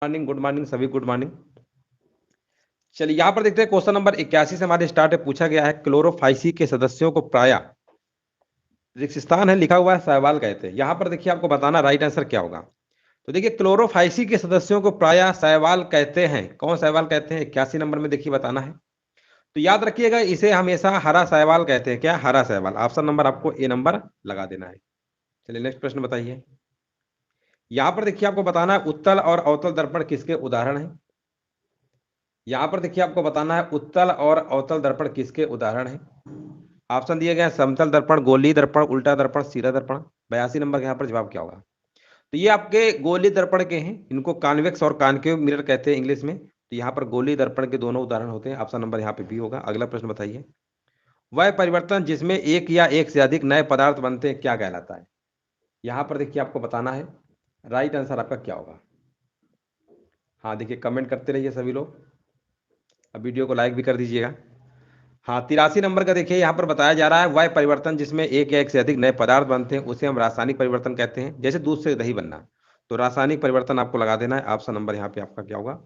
Morning, good morning सभी, good morning. चलिए यहाँ पर देखते हैं क्वेश्चन नंबर 81 से हमारे स्टार्ट है। पूछा गया है क्लोरोफाइसी के सदस्यों को प्रायः रिक्तस्थान है लिखा हुआ है सहवाल कहते हैं। यहाँ पर देखिए आपको बताना राइट आंसर क्या होगा। तो देखिए क्लोरोफाइसी के सदस्यों को प्रायः सहवाल कहते हैं। कौन सहवाल कहते हैं? 81 नंबर में देखिए बताना है। तो याद रखिएगा इसे हमेशा हरा सहवाल कहते हैं। क्या? हरा सहवाल। ऑप्शन नंबर आपको ए नंबर लगा देना है। चलिए नेक्स्ट प्रश्न बताइए। यहाँ पर देखिए आपको बताना है उत्तल और अवतल दर्पण किसके उदाहरण है। यहां पर देखिए आपको बताना है उत्तल और अवतल दर्पण किसके उदाहरण है। ऑप्शन दिए गए हैं समतल दर्पण, गोलीय दर्पण, उल्टा दर्पण, सीधा दर्पण। 82 नंबर का यहाँ पर जवाब क्या होगा? तो ये आपके गोलीय दर्पण के हैं। इनको कॉन्वेक्स और कॉन्केव मिरर कहते हैं इंग्लिश में। तो यहाँ पर गोलीय दर्पण के दोनों उदाहरण होते हैं। ऑप्शन नंबर यहाँ पे बी होगा। अगला प्रश्न बताइए। वह परिवर्तन जिसमें एक या एक से अधिक नए पदार्थ बनते हैं क्या कहलाता है। यहाँ पर देखिए आपको बताना है राइट आंसर आपका क्या होगा। हाँ देखिए कमेंट करते रहिए सभी लोग। अब वीडियो को लाइक भी कर दीजिएगा। हाँ 83 नंबर का देखिए यहाँ पर बताया जा रहा है वह परिवर्तन जिसमें एक या एक से अधिक नए पदार्थ बनते हैं उसे हम रासायनिक परिवर्तन कहते हैं। जैसे दूध से दही बनना, तो रासायनिक परिवर्तन आपको लगा देना है। ऑप्शन नंबर यहाँ पे आपका क्या होगा?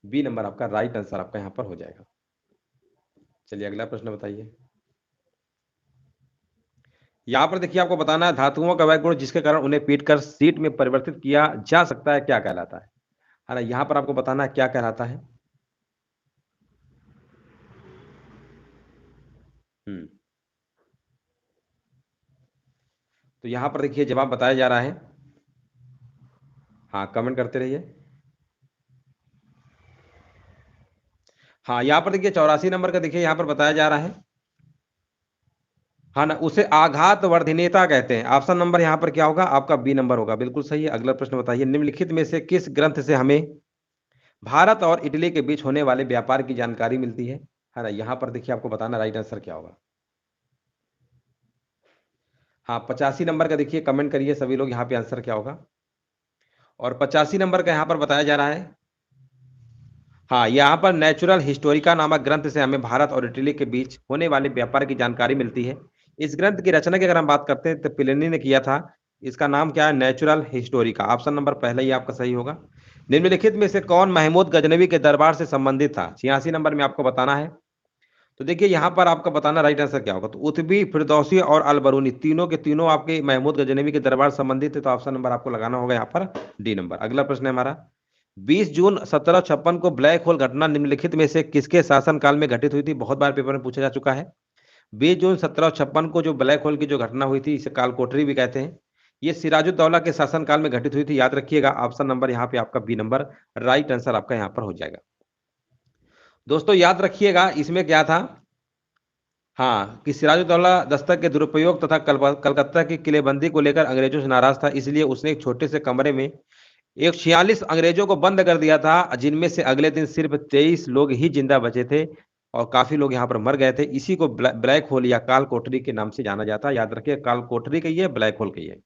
बी नंबर आपका राइट आंसर आपका यहाँ पर हो जाएगा। चलिए अगला प्रश्न बताइए। यहाँ पर देखिए आपको बताना है धातुओं का वह गुण जिसके कारण उन्हें पीट कर सीट में परिवर्तित किया जा सकता है क्या कहलाता है ना। यहाँ पर आपको बताना है क्या कहलाता है। तो यहाँ पर देखिए जवाब बताया जा रहा है। हाँ कमेंट करते रहिए। हाँ यहाँ पर देखिए 84 नंबर का देखिए यहाँ पर बताया जा रहा है। हाँ ना, उसे आघात वर्धिनेता कहते हैं। ऑप्शन नंबर यहाँ पर क्या होगा? आपका बी नंबर होगा। बिल्कुल सही है। अगला प्रश्न बताइए। निम्नलिखित में से किस ग्रंथ से हमें भारत और इटली के बीच होने वाले व्यापार की जानकारी मिलती है ना। यहाँ पर देखिए आपको बताना राइट आंसर क्या होगा। हाँ 85 नंबर का देखिए कमेंट करिए सभी लोग यहाँ पे आंसर क्या होगा। और 85 नंबर का यहाँ पर बताया जा रहा है। हाँ यहाँ पर नेचुरल हिस्टोरिका नामक ग्रंथ से हमें भारत और इटली के बीच होने वाले व्यापार की जानकारी मिलती है। इस ग्रंथ की रचना की अगर हम बात करते हैं तो प्लिनी ने किया था। इसका नाम क्या है? Natural Historica. ऑप्शन नंबर पहला ही आपका सही होगा। निम्नलिखित में से कौन महमूद गजनवी के दरबार से संबंधित था? 86 नंबर में आपको बताना है। तो देखिए यहाँ पर आपका बताना राइट आंसर क्या होगा। तो उतबी, फिरदौसी और अलबरूनी तीनों के तीनों आपके महमूद गजनवी के दरबार संबंधित है। तो ऑप्शन नंबर आपको लगाना होगा यहाँ पर डी नंबर। अगला प्रश्न है हमारा 20 जून 1756 को ब्लैक होल घटना निम्नलिखित में से किसके शासनकाल में घटित हुई थी? बहुत बार पेपर में पूछा जा चुका है। 20 जून 1756 को जो ब्लैक होल की जो घटना हुई थी इसे कालकोठरी भी कहते हैं। ये सिराजुद्दौला के शासनकाल में घटित हुई थी। याद रखिएगा ऑप्शन नंबर यहाँ पे आपका बी नंबर राइट आंसर आपका यहाँ पर हो जाएगा। दोस्तों याद रखिएगा इसमें क्या था। हाँ कि सिराजुद्दौला दस्तक के दुरुपयोग तथा कलकत्ता की किलेबंदी को लेकर अंग्रेजों से नाराज था, इसलिए उसने एक छोटे से कमरे में एक 46 अंग्रेजों को बंद कर दिया था, जिनमें से अगले दिन सिर्फ 23 लोग ही जिंदा बचे थे और काफी लोग यहाँ पर मर गए थे। इसी को ब्लैक होल या काल कोठरी के नाम से जाना जाता है। याद रखिए काल कोठरी कही है, ब्लैक होल कही है।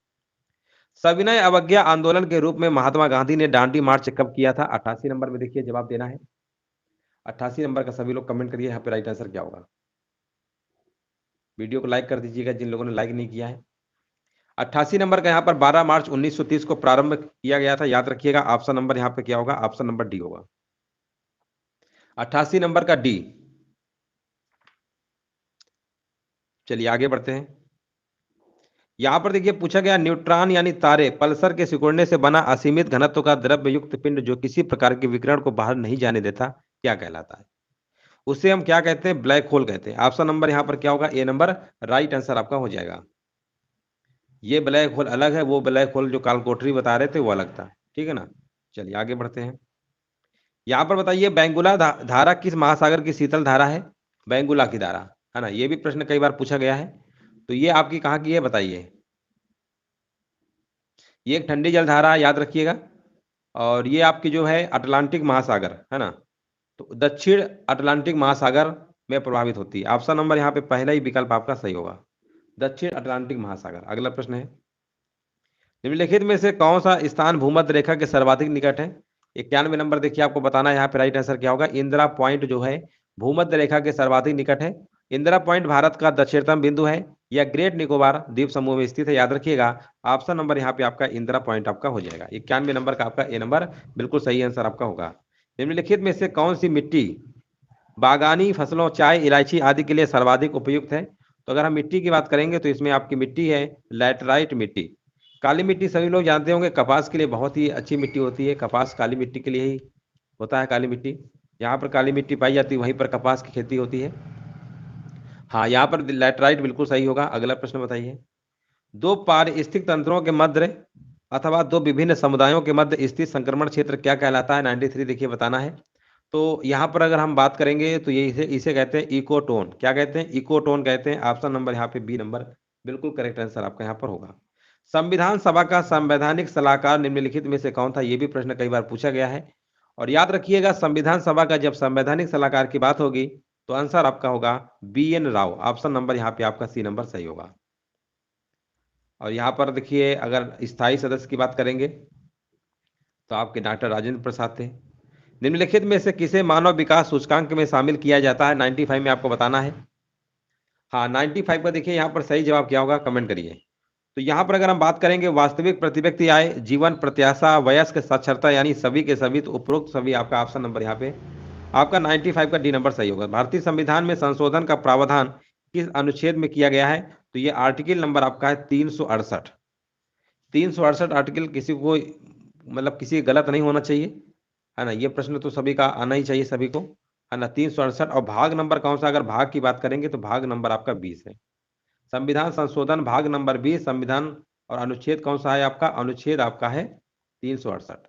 सविनय अवज्ञा आंदोलन के रूप में महात्मा गांधी ने दांडी मार्च कब किया था? 88 नंबर में देखिए जवाब देना है। 88 नंबर का सभी लोग कमेंट करिए यहाँ पे राइट आंसर क्या होगा। वीडियो को लाइक कर दीजिएगा जिन लोगों ने लाइक नहीं किया है। 88 नंबर का यहाँ पर 12 मार्च 1930 को प्रारंभ किया गया था। याद रखिएगा ऑप्शन नंबर यहाँ पे क्या होगा? ऑप्शन नंबर डी होगा। 88 नंबर का डी। चलिए आगे बढ़ते हैं। यहां पर देखिए पूछा गया न्यूट्रॉन यानी तारे पल्सर के सिकुड़ने से बना असीमित घनत्व का द्रव्य युक्त पिंड जो किसी प्रकार के विकिरण को बाहर नहीं जाने देता क्या कहलाता है? उसे हम क्या कहते हैं? ब्लैक होल कहते हैं। ऑप्शन नंबर यहाँ पर क्या होगा? ए नंबर राइट आंसर आपका हो जाएगा। ये ब्लैक होल अलग है, वो ब्लैक होल जो कालकोठरी बता रहे थे वो अलग था। ठीक है ना। चलिए आगे बढ़ते हैं। यहाँ पर बताइए बैंगुला धारा किस महासागर की शीतल धारा है? बैंगुला की धारा है ना। ये भी प्रश्न कई बार पूछा गया है। तो ये आपकी कहाँ की है बताइए। ये एक ठंडी जलधारा याद रखिएगा। और ये आपकी जो है अटलांटिक महासागर है ना। तो दक्षिण अटलांटिक महासागर में प्रभावित होती है। ऑप्शन नंबर यहाँ पे पहला ही विकल्प आपका सही होगा, दक्षिण अटलांटिक महासागर। अगला प्रश्न है निम्नलिखित में से कौन सा स्थान भूमध्य रेखा के सर्वाधिक निकट है? 91 नंबर देखिए आपको बताना है यहाँ पे राइट आंसर क्या होगा। इंदिरा पॉइंट जो है भूमध्य रेखा के सर्वाधिक निकट है। इंदिरा पॉइंट भारत का दक्षिणतम बिंदु है। या ग्रेट निकोबार द्वीप समूह में स्थित है? याद रखिएगा ऑप्शन नंबर यहाँ पे आपका इंदिरा पॉइंट आपका हो जाएगा। 91 नंबर का आपका ए नंबर बिल्कुल सही आंसर आपका होगा। निम्नलिखित में से कौन सी मिट्टी बागानी फसलों, चाय, इलायची आदि के लिए सर्वाधिक उपयुक्त है? तो अगर हम मिट्टी की बात करेंगे तो इसमें आपकी मिट्टी है लैटराइट मिट्टी। काली मिट्टी सभी लोग जानते होंगे कपास के लिए बहुत ही अच्छी मिट्टी होती है। कपास काली मिट्टी के लिए ही होता है। काली मिट्टी जहाँ पर काली मिट्टी पाई जाती है वहीं पर कपास की खेती होती है। हाँ, यहाँ पर लैटराइट बिल्कुल सही होगा। अगला प्रश्न बताइए। दो पारिस्थितिक तंत्रों के मध्य अथवा दो विभिन्न समुदायों के मध्य स्थित संक्रमण क्षेत्र क्या कहलाता है? 93 देखिए बताना है। तो यहाँ पर अगर हम बात करेंगे तो ये इसे इसे कहते हैं इकोटोन। क्या कहते हैं? इकोटोन कहते हैं। ऑप्शन नंबर यहाँ पे बी नंबर बिल्कुल करेक्ट आंसर आपका यहाँ पर होगा। संविधान सभा का संवैधानिक सलाहकार निम्नलिखित में से कौन था? ये भी प्रश्न कई बार पूछा गया है। और याद रखिएगा संविधान सभा का जब संवैधानिक सलाहकार की बात होगी तो आंसर आपका होगा BN राव। ऑप्शन नंबर यहाँ पे आपका सी नंबर सही होगा। और यहाँ पर देखिए अगर स्थायी सदस्य की बात करेंगे तो आपके डॉक्टर राजेंद्र प्रसाद थे। निम्नलिखित में से किसे मानव विकास सूचकांक में शामिल किया जाता है? 95 में आपको बताना है। हाँ, 95 का देखिए यहाँ पर सही जवाब क्या होगा कमेंट करिए। तो यहाँ पर अगर हम बात करेंगे वास्तविक प्रति व्यक्ति आय, जीवन प्रत्याशा, वयस्क साक्षरता यानी सभी के सभी, तो उपरोक्त सभी आपका ऑप्शन नंबर यहाँ पे आपका 95 का डी नंबर सही होगा। भारतीय संविधान में संशोधन का प्रावधान किस अनुच्छेद में किया गया है? तो ये आर्टिकल नंबर आपका है 368। 368 आर्टिकल किसी को मतलब किसी गलत नहीं होना चाहिए, है ना। ये प्रश्न तो सभी का आना ही चाहिए सभी को, है ना। 368 और भाग नंबर कौन सा? अगर भाग की बात करेंगे तो भाग नंबर आपका 20 है। संविधान संशोधन भाग नंबर 20 संविधान। और अनुच्छेद कौन सा है आपका? अनुच्छेद आपका है 368।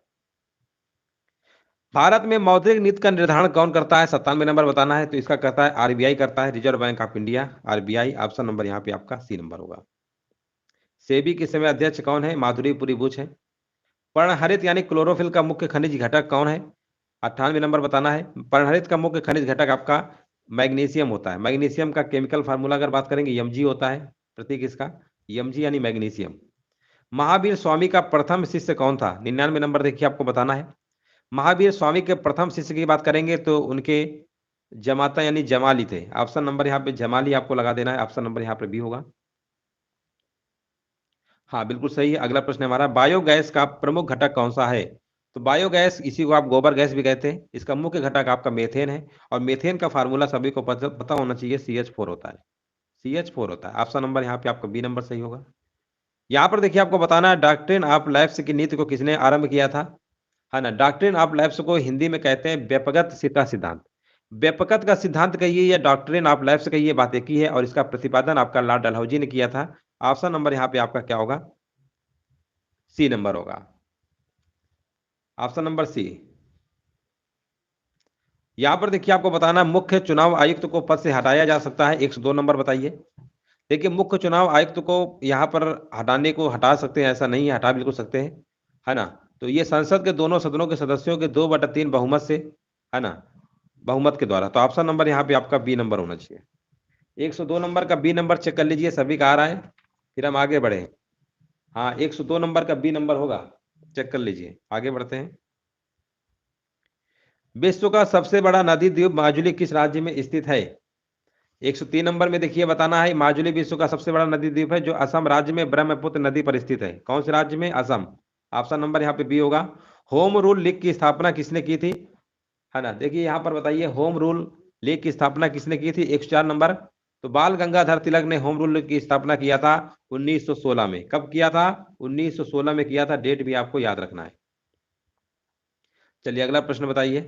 भारत में मौद्रिक नीति का निर्धारण कौन करता है? 97 नंबर बताना है। तो इसका करता है RBI करता है, reserve bank of India, RBI। Option number यहाँ पे आपका सी नंबर होगा। सेबी के समय अध्यक्ष कौन है? माधुरी बुच है। पर्णहरित यानी क्लोरोफिल का मुख्य खनिज घटक कौन है? 98 नंबर बताना है। पर्णहरित का मुख्य खनिज घटक आपका मैग्नीशियम होता है। मैग्नीशियम का केमिकल फार्मूला अगर बात करेंगे Mg होता है, प्रतीक इसका Mg यानी मैग्नीशियम। महावीर स्वामी का प्रथम शिष्य कौन था? 99 नंबर देखिए आपको बताना है। महावीर स्वामी के प्रथम शिष्य की बात करेंगे तो उनके जमाता यानी जमाली थे। ऑप्शन नंबर यहाँ पे जमाली आपको लगा देना है। ऑप्शन नंबर यहाँ पे बी होगा। हाँ, बिल्कुल सही है। अगला प्रश्न हमारा बायोगैस का प्रमुख घटक कौन सा है? तो बायोगैस इसी को आप गोबर गैस भी कहते हैं। इसका मुख्य घटक आपका मेथेन है। और मेथेन का फार्मूला सभी को पता होना चाहिए, CH4 होता है। CH4 होता है। ऑप्शन नंबर यहाँ पे आपका बी नंबर सही होगा। यहाँ पर देखिए आपको बताना है डॉक्ट्रिन ऑफ लैप्स की नीति को किसने आरंभ किया था, है ना। डॉक्ट्रिन ऑफ लैप्स को हिंदी में कहते हैं व्यापकत का सिद्धांत। व्यापकत का सिद्धांत कहिए या डॉक्ट्रिन ऑफ लैप्स कहिए, बात एक ही है। और इसका प्रतिपादन आपका लॉर्ड डलहौजी ने किया था। ऑप्शन नंबर यहाँ पे आपका क्या होगा? सी नंबर होगा। Option number C. यहां पर देखिए आपको बताना मुख्य चुनाव आयुक्त को पद से हटाया जा सकता है। 102 नंबर बताइए। देखिए मुख्य चुनाव आयुक्त को यहां पर हटाने को हटा सकते हैं, ऐसा नहीं है, हटा बिल्कुल सकते हैं, है ना। तो ये संसद के दोनों सदनों के सदस्यों के 2/3 बहुमत से, है ना, बहुमत के द्वारा। तो ऑप्शन नंबर यहाँ पे आपका बी नंबर होना चाहिए। 102 नंबर का बी नंबर चेक कर लीजिए, सभी का आ रहा है, फिर हम आगे बढ़े। हाँ, 102 नंबर का बी नंबर होगा, चेक कर लीजिए। आगे बढ़ते हैं। विश्व का सबसे बड़ा नदी द्वीप माजुली किस राज्य में स्थित है? 103 नंबर में देखिए बताना है। माजुली विश्व का सबसे बड़ा नदी द्वीप है जो असम राज्य में ब्रह्मपुत्र नदी पर स्थित है। कौन से राज्य में? असम। ऑप्शन नंबर यहाँ पे बी होगा। होम रूल लीग की स्थापना किसने की थी, है ना। देखिए यहाँ पर बताइए होम रूल लीग की स्थापना किसने की थी? 104 नंबर। तो बाल गंगाधर तिलक ने होम रूल लीग की स्थापना किया था 1916 में। कब किया था? 1916 में किया था। डेट भी आपको याद रखना है। चलिए अगला प्रश्न बताइए।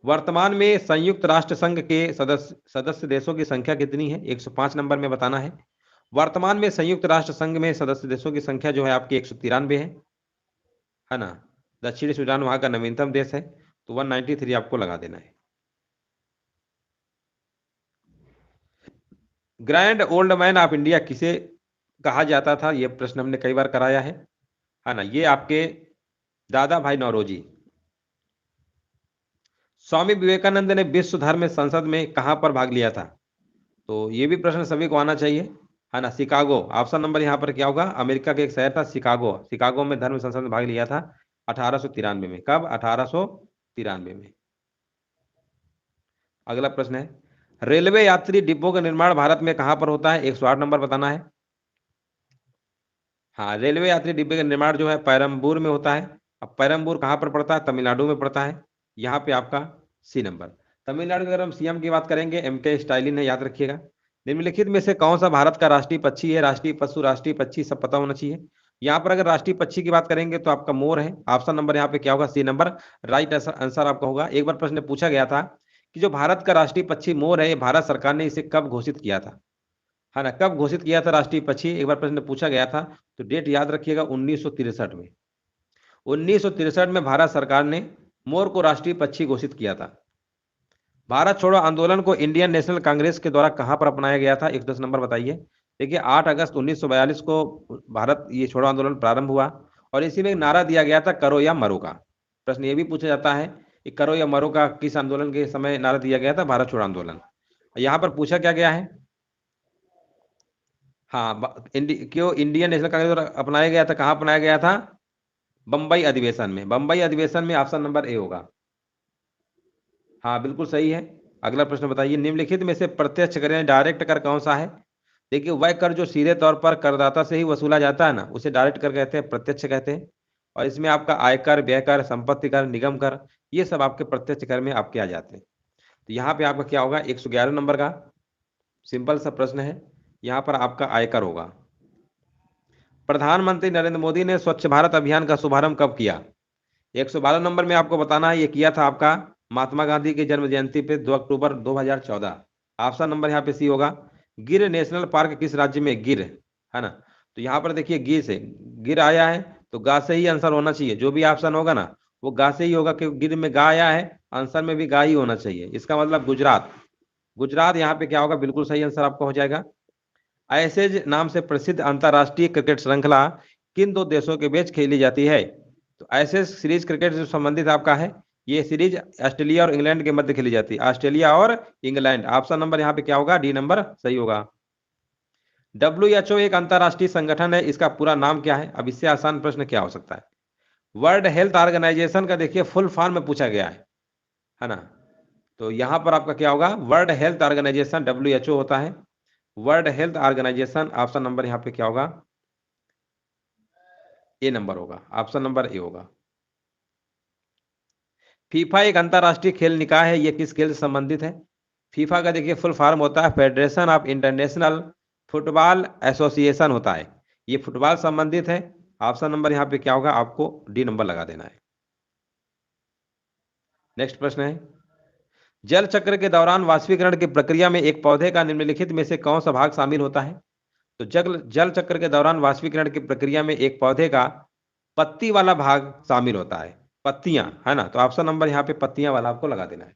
वर्तमान में संयुक्त राष्ट्र संघ के सदस्य देशों की संख्या कितनी है? 105 नंबर में बताना है। वर्तमान में संयुक्त राष्ट्र संघ में सदस्य देशों की संख्या जो है आपकी 193 है ना। दक्षिणी सूडान वहां का नवीनतम देश है, तो 193 आपको लगा देना है। Grand old man of India किसे कहा जाता था? यह प्रश्न हमने कई बार कराया है ना। ये आपके दादा भाई नौरोजी। स्वामी विवेकानंद ने विश्व धर्म संसद में कहां पर भाग लिया था? तो ये भी प्रश्न सभी को आना चाहिए, है ना। शिकागो। ऑप्शन नंबर यहाँ पर क्या होगा? अमेरिका का एक शहर था शिकागो। शिकागो में धर्म संसद में भाग लिया था 1893 में। कब? 1893 में। अगला प्रश्न है रेलवे यात्री डिब्बों का निर्माण भारत में कहां पर होता है? 108 नंबर बताना है। हाँ, रेलवे यात्री डिब्बे का निर्माण जो है पेरम्बूर में होता है। अब पेरम्बूर कहाँ पर पड़ता है? तमिलनाडु में पड़ता है। यहाँ पे आपका सी नंबर। तमिलनाडु की अगर हम सीएम की बात करेंगे, एमके स्टालिन है, याद रखिएगा। निम्नलिखित में से कौन सा भारत का राष्ट्रीय पक्षी है? राष्ट्रीय पशु, राष्ट्रीय पक्षी सब पता होना चाहिए। यहाँ पर अगर राष्ट्रीय पक्षी की बात करेंगे तो आपका मोर है। ऑप्शन नंबर यहाँ पे क्या होगा? सी नंबर राइट आंसर आपका होगा। एक बार प्रश्न पूछा गया था कि जो भारत का राष्ट्रीय पक्षी मोर है, भारत सरकार ने इसे कब घोषित किया था? है ना, कब घोषित किया था राष्ट्रीय पक्षी? एक बार प्रश्न पूछा गया था, तो डेट याद रखिएगा 1963 में। 1963 में भारत सरकार ने मोर को राष्ट्रीय पक्षी घोषित किया था। भारत छोड़ो आंदोलन को इंडियन नेशनल कांग्रेस के द्वारा कहां पर अपनाया गया था? 110 नंबर बताइए। देखिए 8 अगस्त 1942 को भारत ये छोड़ो आंदोलन प्रारंभ हुआ और इसी में एक नारा दिया गया था, करो या मरो का। प्रश्न ये भी पूछा जाता है कि करो या मरो का किस आंदोलन के समय नारा दिया गया था? भारत छोड़ो आंदोलन। यहाँ पर पूछा क्या गया है? हाँ, क्यों इंडियन नेशनल कांग्रेस द्वारा अपनाया गया था? कहाँ अपनाया गया था? बंबई अधिवेशन में। बंबई अधिवेशन में ऑप्शन नंबर ए होगा। हाँ, बिल्कुल सही है। अगला प्रश्न बताइए, निम्नलिखित में से प्रत्यक्ष कर यानी डायरेक्ट कर कौन सा है? देखिए वह कर जो सीधे तौर पर करदाता से ही वसूला जाता है ना, उसे डायरेक्ट कर कहते हैं, प्रत्यक्ष कहते हैं। और इसमें आपका आयकर, व्यय कर, संपत्ति कर, निगम कर, ये सब आपके प्रत्यक्ष कर में आपके आ जाते हैं। तो यहाँ पे आपका क्या होगा? 111 नंबर का सिंपल सा प्रश्न है। यहाँ पर आपका आयकर होगा। प्रधानमंत्री नरेंद्र मोदी ने स्वच्छ भारत अभियान का शुभारंभ कब किया? 112 नंबर में आपको बताना है, ये किया था आपका महात्मा गांधी की जन्म जयंती पे 2 अक्टूबर 2014। ऑप्शन नंबर यहाँ पे सी होगा। गिर नेशनल पार्क किस राज्य में? गिर, है ना। तो यहाँ पर देखिए गिर से गिर आया है, तो गा से ही आंसर होना चाहिए। जो भी ऑप्शन होगा ना वो गा से ही होगा, क्योंकि गिर में गा आया है, आंसर में भी गा ही होना चाहिए। इसका मतलब गुजरात। गुजरात यहाँ पे क्या होगा? बिल्कुल सही आंसर आपका हो जाएगा। एशेज नाम से प्रसिद्ध अंतरराष्ट्रीय क्रिकेट श्रृंखला किन दो देशों के बीच खेली जाती है? तो एशेज सीरीज क्रिकेट से संबंधित आपका है। ये सीरीज ऑस्ट्रेलिया और इंग्लैंड के मध्य खेली जाती है। ऑस्ट्रेलिया और इंग्लैंड। ऑप्शन नंबर यहाँ पे क्या होगा? डी नंबर सही होगा। WHO एक अंतरराष्ट्रीय संगठन है, इसका पूरा नाम क्या है? अब इससे आसान प्रश्न क्या हो सकता है? वर्ल्ड हेल्थ ऑर्गेनाइजेशन का देखिए फुल फॉर्म में पूछा गया है ना। तो यहाँ पर आपका क्या होगा? वर्ल्ड हेल्थ ऑर्गेनाइजेशन WHO होता है, world health organization. Option number यहाँ पे क्या होगा? ए नंबर होगा। ऑप्शन नंबर ए होगा। फीफा एक अंतरराष्ट्रीय खेल निकाय है, ये किस खेल से संबंधित है? फीफा का देखिए फुल फॉर्म होता है federation of international football association होता है, ये फुटबॉल संबंधित है। ऑप्शन नंबर यहाँ पे क्या होगा? आपको डी नंबर लगा देना है। नेक्स्ट प्रश्न है, जल चक्र के दौरान वाष्पीकरण की प्रक्रिया में एक पौधे का निम्नलिखित में से कौन सा भाग शामिल होता है? तो जल चक्र के दौरान वाष्पीकरण की प्रक्रिया में एक पौधे का पत्ती वाला भाग शामिल होता है, पत्तियां, है ना। तो ऑप्शन नंबर यहाँ पे पत्तियां वाला आपको लगा देना है।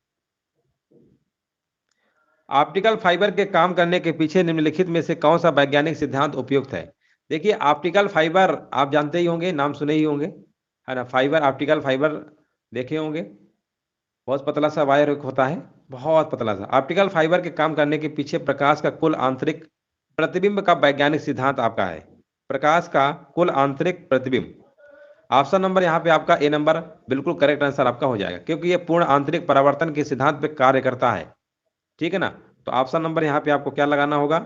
ऑप्टिकल फाइबर के काम करने के पीछे निम्नलिखित में से कौन सा वैज्ञानिक सिद्धांत उपयुक्त है? देखिए ऑप्टिकल फाइबर आप जानते ही होंगे, नाम सुने ही होंगे, है ना। फाइबर, ऑप्टिकल फाइबर देखे होंगे, बहुत पतला सा वायर होता है, बहुत पतला सा। ऑप्टिकल फाइबर के काम करने के पीछे प्रकाश का कुल आंतरिक प्रतिबिंब का वैज्ञानिक सिद्धांत आपका है, प्रकाश का कुल आंतरिक प्रतिबिंब। ऑप्शन नंबर यहाँ पे आपका ए नंबर बिल्कुल करेक्ट आंसर आपका हो जाएगा, क्योंकि ये पूर्ण आंतरिक परावर्तन के सिद्धांत पे कार्य करता है, ठीक है ना। तो ऑप्शन नंबर यहाँ पे आपको क्या लगाना होगा?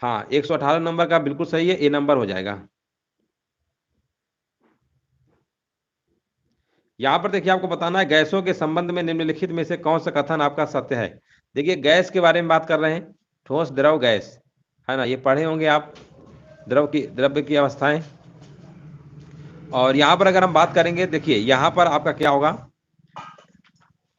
हाँ, 118 नंबर का बिल्कुल सही है, ए नंबर हो जाएगा। यहाँ पर देखिए आपको बताना है गैसों के संबंध में निम्नलिखित में से कौन सा कथन आपका सत्य है? देखिए गैस के बारे में बात कर रहे हैं, ठोस, द्रव, गैस, है ना। ये पढ़े होंगे आप, द्रव्य की अवस्थाएं। और यहाँ पर अगर हम बात करेंगे, देखिए यहाँ पर आपका क्या होगा?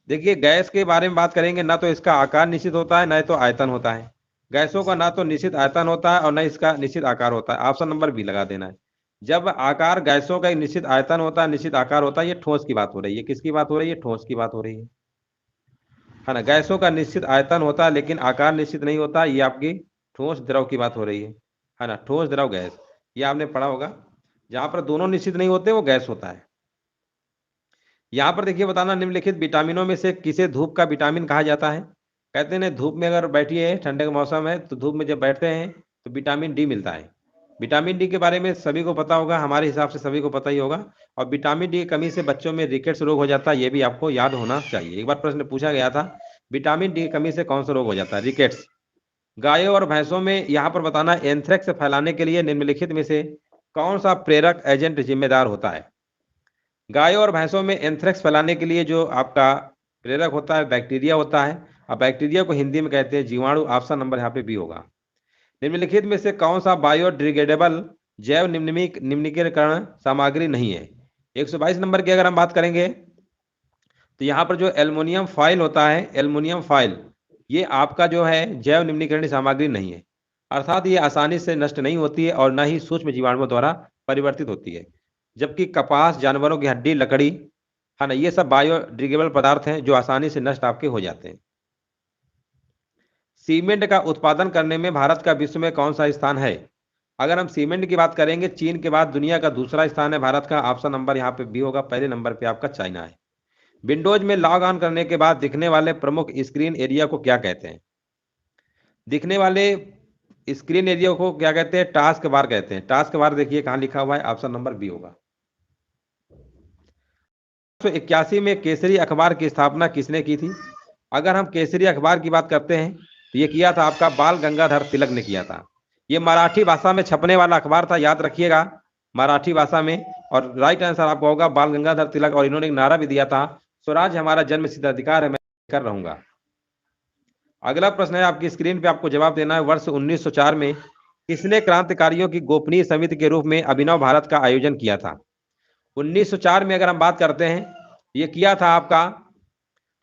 देखिए गैस के बारे में बात करेंगे, ना तो इसका आकार निश्चित होता है, ना तो आयतन होता है। गैसों का ना तो निश्चित आयतन होता है और ना इसका निश्चित आकार होता है। ऑप्शन नंबर बी लगा देना है। जब आकार गैसों का एक निश्चित आयतन होता है, निश्चित आकार होता है, ये ठोस की बात हो रही है। किसकी बात हो रही है? ठोस की बात हो रही है ना। गैसों का निश्चित आयतन होता है लेकिन आकार निश्चित नहीं होता, ये आपकी ठोस द्रव की बात हो रही है ना। ठोस, द्रव, गैस, ये आपने पढ़ा होगा। जहां पर दोनों निश्चित नहीं होते वो गैस होता है। यहाँ पर देखिए बताना, निम्नलिखित विटामिनों में से किसे धूप का विटामिन कहा जाता है? कहते हैं धूप में अगर बैठिए, ठंडे का मौसम है तो धूप में जब बैठते हैं तो विटामिन डी मिलता है। विटामिन डी के बारे में सभी को पता होगा, हमारे हिसाब से सभी को पता ही होगा। और विटामिन डी की कमी से बच्चों में रिकेट्स रोग हो जाता है, ये भी आपको याद होना चाहिए। एक बार प्रश्न पूछा गया था, विटामिन डी की कमी से कौन सा रोग हो जाता है? रिकेट्स। गायों और भैंसों में यहाँ पर बताना, एंथ्रेक्स फैलाने के लिए निम्नलिखित में से कौन सा प्रेरक एजेंट जिम्मेदार होता है? गायों और भैंसों में एंथ्रेक्स फैलाने के लिए जो आपका प्रेरक होता है, बैक्टीरिया होता है। अब बैक्टीरिया को हिंदी में कहते हैं जीवाणु। ऑप्शन नंबर यहाँ पे बी होगा। निम्नलिखित में से कौन सा बायोडिग्रेडेबल जैव निम्नीकरण सामग्री नहीं है? 122 नंबर की अगर हम बात करेंगे तो यहाँ पर जो एल्युमिनियम फॉयल होता है, एल्युमिनियम फॉयल, ये आपका जो है जैव निम्नीकरण सामग्री नहीं है, अर्थात ये आसानी से नष्ट नहीं होती है और न ही सूक्ष्म जीवाणुओं द्वारा परिवर्तित होती है। जबकि कपास, जानवरों की हड्डी, लकड़ी, है ना, ये सब बायोडिग्रेडेबल पदार्थ हैं जो आसानी से नष्ट आपके हो जाते हैं। सीमेंट का उत्पादन करने में भारत का विश्व में कौन सा स्थान है? अगर हम सीमेंट की बात करेंगे, चीन के बाद दुनिया का दूसरा स्थान है भारत का। ऑप्शन नंबर यहाँ पे बी होगा। पहले नंबर पे आपका चाइना है। विंडोज में लॉग ऑन करने के बाद दिखने वाले प्रमुख स्क्रीन एरिया को क्या कहते हैं? दिखने वाले स्क्रीन एरिया को क्या कहते हैं? टास्क बार कहते हैं। टास्क बार देखिए कहां लिखा हुआ है, ऑप्शन नंबर बी होगा। 1981 में केसरी अखबार की स्थापना किसने की थी? अगर हम केसरी अखबार की बात करते हैं तो ये किया था आपका बाल गंगाधर तिलक ने किया था। ये मराठी भाषा में छपने वाला अखबार था, याद रखिएगा, मराठी भाषा में। और राइट आंसर आपको होगा बाल गंगाधर तिलक। और इन्होंने एक नारा भी दिया था, स्वराज हमारा जन्मसिद्ध अधिकार है, मैं कर रहूंगा। अगला प्रश्न है आपकी स्क्रीन पे, आपको जवाब देना है। वर्ष 1904 में किसने क्रांतिकारियों की गोपनीय समिति के रूप में अभिनव भारत का आयोजन किया था? 1904 में अगर हम बात करते हैं, ये किया था आपका,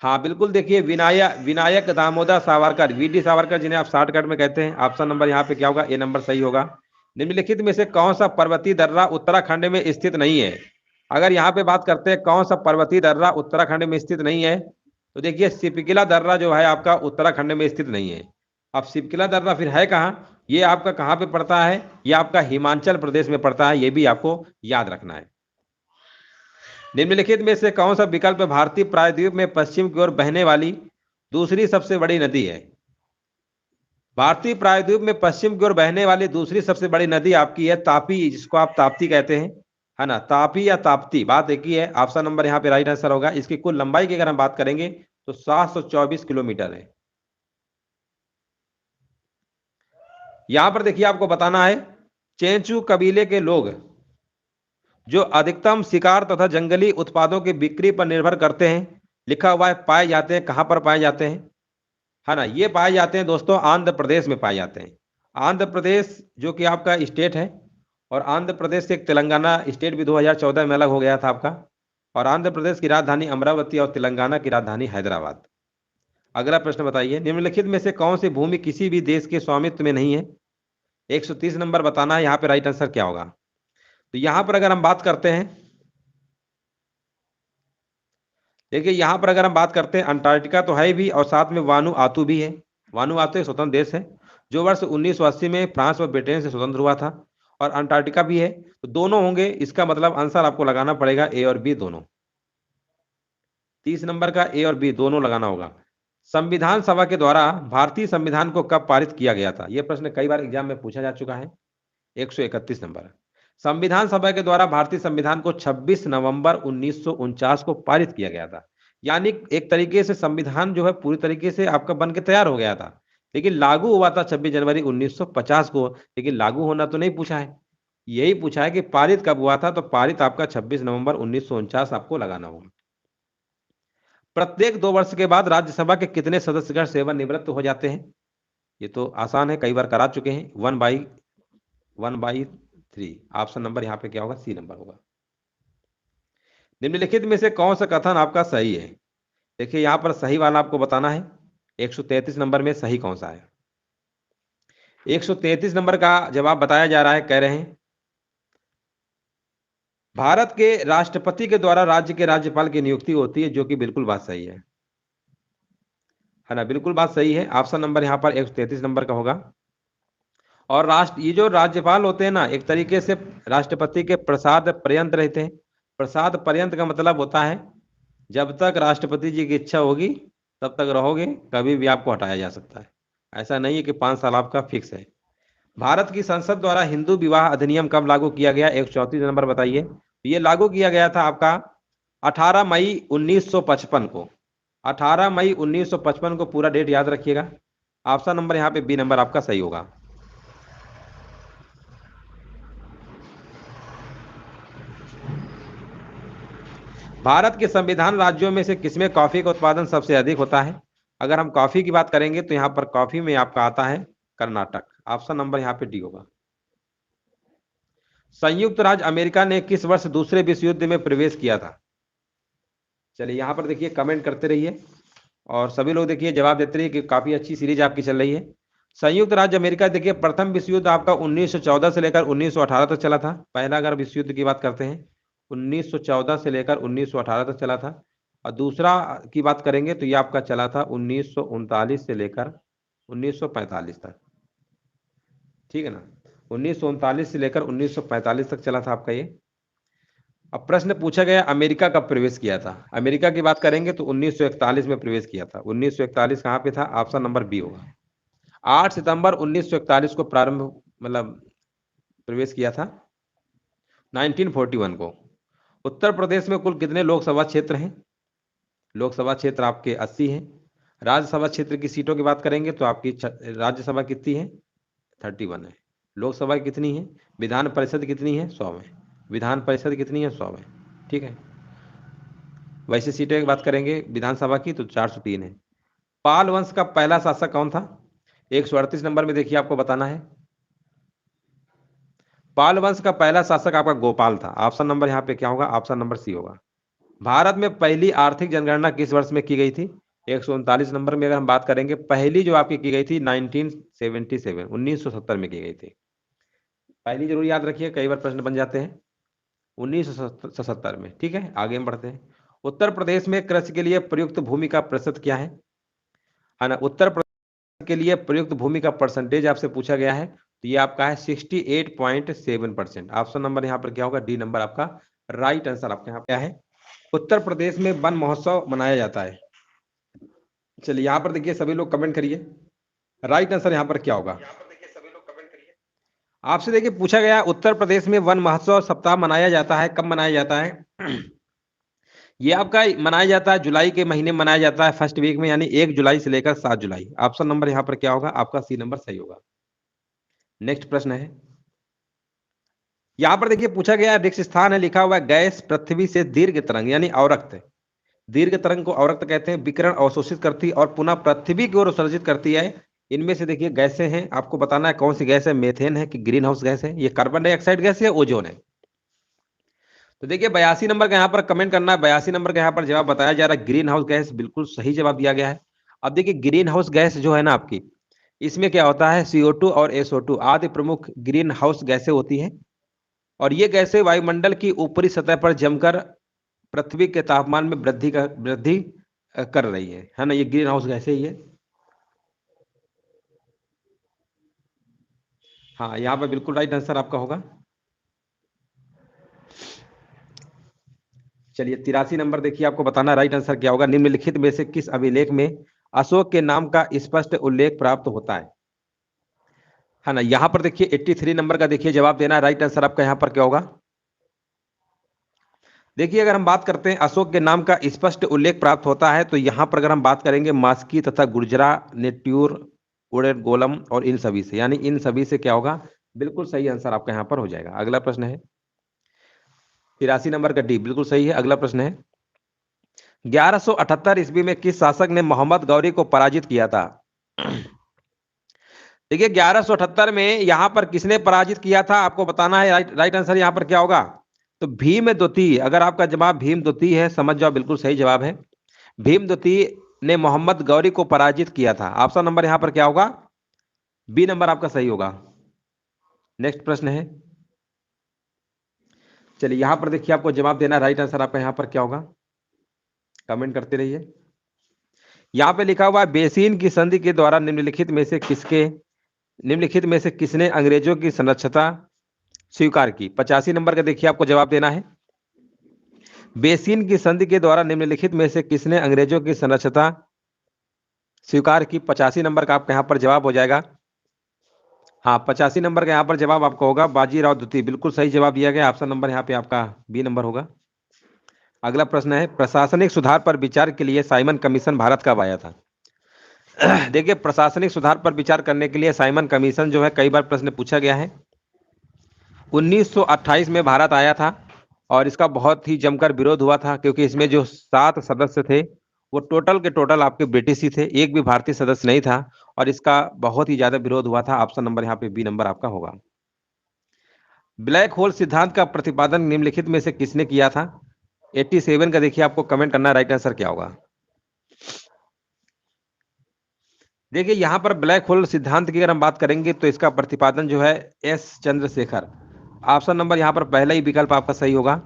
हाँ बिल्कुल, देखिए विनायक दामोदर सावरकर, वीडी सावरकर, जिन्हें आप शॉर्टकट में कहते हैं। ऑप्शन नंबर यहाँ पे क्या होगा? ए नंबर सही होगा। निम्नलिखित में से कौन सा पर्वतीय दर्रा उत्तराखंड में स्थित नहीं है? अगर यहाँ पे बात करते हैं कौन सा पर्वतीय दर्रा उत्तराखंड में स्थित नहीं है, तो देखिए सिपकिला दर्रा जो है आपका उत्तराखंड में स्थित नहीं है। अब सिपकिला दर्रा फिर है कहाँ? ये आपका कहाँ पे पड़ता है? ये आपका हिमाचल प्रदेश में पड़ता है, ये भी आपको याद रखना है। निम्नलिखित में से कौन सा विकल्प भारतीय प्रायद्वीप में पश्चिम की ओर बहने वाली दूसरी सबसे बड़ी नदी है? भारतीय प्रायद्वीप में पश्चिम की ओर बहने वाली दूसरी सबसे बड़ी नदी आपकी है तापी, जिसको आप ताप्ती कहते हैं, है ना, तापी या ताप्ती, बात एक ही है। ऑप्शन नंबर यहाँ पे राइट आंसर होगा। इसकी कुल लंबाई की अगर हम बात करेंगे तो 724 किलोमीटर है। यहां पर देखिए आपको बताना है, चेंचू कबीले के लोग जो अधिकतम शिकार तथा जंगली उत्पादों की बिक्री पर निर्भर करते हैं, लिखा हुआ है, पाए जाते हैं कहां पर पाए जाते हैं, है ना, ये पाए जाते हैं दोस्तों आंध्र प्रदेश में पाए जाते हैं। आंध्र प्रदेश जो कि आपका स्टेट है, और आंध्र प्रदेश से एक तेलंगाना स्टेट भी 2014 में अलग हो गया था आपका। और आंध्र प्रदेश की राजधानी अमरावती और तेलंगाना की राजधानी हैदराबाद। अगला प्रश्न बताइए, निम्नलिखित में से कौन सी भूमि किसी भी देश के स्वामित्व में नहीं है? 130 नंबर बताना है, यहाँ पे राइट आंसर क्या होगा? तो यहां पर अगर हम बात करते हैं, देखिए यहां पर अगर हम बात करते हैं, अंटार्कटिका तो है भी, और साथ में वानुआतु भी है। वानुआतु एक स्वतंत्र देश है जो वर्ष 1980 में फ्रांस और ब्रिटेन से स्वतंत्र हुआ था, और अंटार्कटिका भी है। तो दोनों होंगे, इसका मतलब आंसर आपको लगाना पड़ेगा ए और बी दोनों। 30 नंबर का ए और बी दोनों लगाना होगा। संविधान सभा के द्वारा भारतीय संविधान को कब पारित किया गया था? यह प्रश्न कई बार एग्जाम में पूछा जा चुका है। 131 नंबर। संविधान सभा के द्वारा भारतीय संविधान को 26 नवंबर 1949 को पारित किया गया था। यानी एक तरीके से संविधान जो है पूरी तरीके से आपका बन के तैयार हो गया था, लेकिन लागू हुआ था 26 जनवरी 1950 को। लेकिन लागू होना तो नहीं पूछा है, यही पूछा है कि पारित कब हुआ था। तो पारित आपका 26 नवंबर 1949 आपको लगाना होगा। प्रत्येक 2 वर्ष के बाद राज्यसभा के कितने सदस्यगण सेवानिवृत्त हो जाते हैं? ये तो आसान है, कई बार करा चुके हैं। 1/3। ऑप्शन नंबर यहाँ पे क्या होगा? सी नंबर होगा। निम्नलिखित में से कौन सा कथन आपका सही है? देखिए यहां पर सही वाला आपको बताना है। 133 नंबर में सही कौन सा है? 133 नंबर का जवाब बताया जा रहा है, कह रहे हैं भारत के राष्ट्रपति के द्वारा राज्य के राज्यपाल की नियुक्ति होती है, जो कि बिल्कुल बात सही है ना, बिल्कुल बात सही है। ऑप्शन नंबर यहाँ पर 133 नंबर का होगा। और ये जो राज्यपाल होते हैं ना, एक तरीके से राष्ट्रपति के प्रसाद पर्यंत रहते हैं। प्रसाद पर्यंत का मतलब होता है जब तक राष्ट्रपति जी की इच्छा होगी तब तक रहोगे, कभी भी आपको हटाया जा सकता है। ऐसा नहीं है कि 5 साल आपका फिक्स है। भारत की संसद द्वारा हिंदू विवाह अधिनियम कब लागू किया गया? 134 नंबर बताइए। ये लागू किया गया था आपका 18 मई 1955 को। 18 मई 1955 को पूरा डेट याद रखिएगा। ऑप्शन नंबर यहाँ पे बी नंबर आपका सही होगा। भारत के संविधान राज्यों में से किसमें कॉफी का उत्पादन सबसे अधिक होता है? अगर हम कॉफी की बात करेंगे तो यहाँ पर कॉफी में आपका आता है कर्नाटक। ऑप्शन नंबर यहाँ पे डी होगा। संयुक्त राज्य अमेरिका ने किस वर्ष दूसरे विश्व युद्ध में प्रवेश किया था? चलिए यहाँ पर देखिए, कमेंट करते रहिए और सभी लोग देखिए जवाब देते रहिए कि काफी अच्छी सीरीज आपकी चल रही है। संयुक्त राज्य अमेरिका देखिए, प्रथम विश्व युद्ध आपका 1914 से लेकर 1918 तक चला था। पहला अगर विश्व युद्ध की बात करते हैं 1914 से लेकर 1918 तक चला था। और दूसरा की बात करेंगे तो ये आपका चला था 1939 से लेकर 1945 तक। ठीक है ना, 1939 से लेकर 1945 तक चला था आपका ये। अब प्रश्न पूछा गया अमेरिका कब प्रवेश किया था? अमेरिका की बात करेंगे तो 1941 में प्रवेश किया था। 1941 कहाँ पे था? ऑप्शन नंबर बी होगा। 8 सितंबर 1941 को प्रारंभ मतलब प्रवेश किया था 1941 को। उत्तर प्रदेश में कुल कितने लोकसभा क्षेत्र हैं? लोकसभा क्षेत्र आपके 80 हैं। राज्यसभा क्षेत्र की सीटों की बात करेंगे तो आपकी राज्यसभा कितनी है? 31 है। लोकसभा कितनी है? विधान परिषद कितनी है? 100 है। विधान परिषद कितनी है? 100 है। ठीक है। वैसे सीटों की बात करेंगे विधानसभा की तो 403 है। पाल वंश का पहला शासक कौन था? 138 नंबर में देखिए आपको बताना है। पाल वंश का पहला शासक आपका गोपाल था। ऑप्शन नंबर यहाँ पे क्या होगा? ऑप्शन नंबर सी होगा। भारत में पहली आर्थिक जनगणना किस वर्ष में की गई थी? 139 नंबर में अगर हम बात करेंगे, पहली जो आपकी की गई थी 1977 1970 में की गई थी। पहली जरूर याद रखिए, कई बार प्रश्न बन जाते हैं। 1977 में। ठीक है, आगे हम बढ़ते हैं। उत्तर प्रदेश में कृषि के लिए प्रयुक्त भूमि का प्रतिशत क्या है ना? उत्तर प्रदेश के लिए प्रयुक्त भूमि का परसेंटेज आपसे पूछा गया है तो ये आपका है 68.7%। ऑप्शन नंबर यहाँ पर क्या होगा? डी नंबर आपका राइट आंसर आपका यहाँ क्या है? उत्तर प्रदेश में वन महोत्सव मनाया जाता है। चलिए यहाँ पर देखिए, सभी लोग कमेंट करिए राइट आंसर यहाँ पर क्या होगा। आपसे देखिए पूछा गया उत्तर प्रदेश में वन महोत्सव सप्ताह मनाया जाता है, कब मनाया जाता है? ये आपका मनाया जाता है जुलाई के महीने में मनाया जाता है, फर्स्ट वीक में, यानी 1 जुलाई से लेकर 7 जुलाई। ऑप्शन नंबर यहाँ पर क्या होगा? आपका सी नंबर सही होगा। नेक्स्ट प्रश्न है, यहाँ पर देखिए पूछा गया रिक्त स्थान है, लिखा हुआ है गैस पृथ्वी से दीर्घ तरंग यानी अवरक्त। दीर्घ तरंग को अवरक्त कहते हैं। विकिरण अवशोषित करती और पुनः पृथ्वी की ओर उत्सर्जित करती है। इनमें से देखिए गैसें हैं, आपको बताना है कौन सी गैस है। मेथेन है कि ग्रीन हाउस गैस है? ये कार्बन डाइऑक्साइड गैस है, ओजोन है? तो देखिए 82 नंबर का यहाँ पर कमेंट करना है। 82 नंबर का यहाँ पर जवाब बताया जा रहा है ग्रीन हाउस गैस, बिल्कुल सही जवाब दिया गया है। अब देखिए ग्रीन हाउस गैस जो है ना आपकी, इसमें क्या होता है? CO2 और SO2 आदि प्रमुख ग्रीन हाउस गैसें होती हैं और ये गैसें वायुमंडल की ऊपरी सतह पर जमकर पृथ्वी के तापमान में वृद्धि कर रही है ना? ये ग्रीन हाउस गैसें ही है। हाँ, यहाँ पर बिल्कुल राइट आंसर आपका होगा। चलिए 83 नंबर देखिए, आपको बताना राइट आंसर क्या होगा। निम्नलिखित में से किस अभिलेख में अशोक के नाम का स्पष्ट उल्लेख प्राप्त होता है ना? यहां पर देखिए 83 नंबर का देखिए जवाब देना है। राइट आंसर आपका यहां पर क्या होगा? देखिए अगर हम बात करते हैं अशोक के नाम का स्पष्ट उल्लेख प्राप्त होता है तो यहां पर अगर हम बात करेंगे मास्की तथा गुर्जरा, नेट्यूर, उड़ेर गोलम और इन सभी से, यानी इन सभी से क्या होगा? बिल्कुल सही आंसर आपका यहां पर हो जाएगा। अगला प्रश्न है 83 नंबर का डी, बिल्कुल सही है। अगला प्रश्न है 1178 ईस्वी में किस शासक ने मोहम्मद गौरी को पराजित किया था? देखिए 1178 में यहां पर किसने पराजित किया था आपको बताना है। राइट आंसर यहां पर क्या होगा? तो भीम द्वितीय। अगर आपका जवाब भीम द्वितीय है, समझ जाओ बिल्कुल सही जवाब है। भीम द्वितीय ने मोहम्मद गौरी को पराजित किया था। ऑप्शन नंबर यहां पर क्या होगा? बी नंबर आपका सही होगा। नेक्स्ट प्रश्न है, चलिए यहां पर देखिए आपको जवाब देना। राइट आंसर आपका यहां पर क्या होगा? कमेंट करते रहिए। यहां पे लिखा हुआ है बेसिन की संधि के द्वारा निम्नलिखित में से किसने अंग्रेजों की संरक्षता स्वीकार की? 85 नंबर का देखिए आपको जवाब देना है। बेसिन की संधि के द्वारा निम्नलिखित में से किसने अंग्रेजों की संरक्षता स्वीकार की? 85 नंबर का आपका यहां पर जवाब हो जाएगा हाँ, 85 नंबर का यहाँ पर जवाब आपका होगा बाजीराव द्वितीय। बिल्कुल सही जवाब दिया गया। ऑप्शन नंबर यहाँ पे आपका बी नंबर होगा। अगला प्रश्न है, प्रशासनिक सुधार पर विचार के लिए साइमन कमीशन भारत कब आया था? देखिए, प्रशासनिक सुधार पर विचार करने के लिए साइमन कमीशन जो है कई बार प्रश्न पूछा गया है। 1928 में भारत आया था और इसका बहुत ही जमकर विरोध हुआ था, क्योंकि इसमें जो 7 सदस्य थे वो टोटल के टोटल आपके ब्रिटिश ही थे, एक भी भारतीय सदस्य नहीं था और इसका बहुत ही ज्यादा विरोध हुआ था। ऑप्शन नंबर यहाँ पे बी नंबर आपका होगा। ब्लैक होल सिद्धांत का प्रतिपादन निम्नलिखित में से किसने किया था? 87 का देखिए आपको कमेंट करना है, राइट आंसर क्या होगा। देखिए, यहां पर ब्लैक होल सिद्धांत की अगर हम बात करेंगे तो इसका प्रतिपादन जो है एस चंद्रशेखर। ऑप्शन नंबर यहां पर पहला ही विकल्प आपका सही होगा।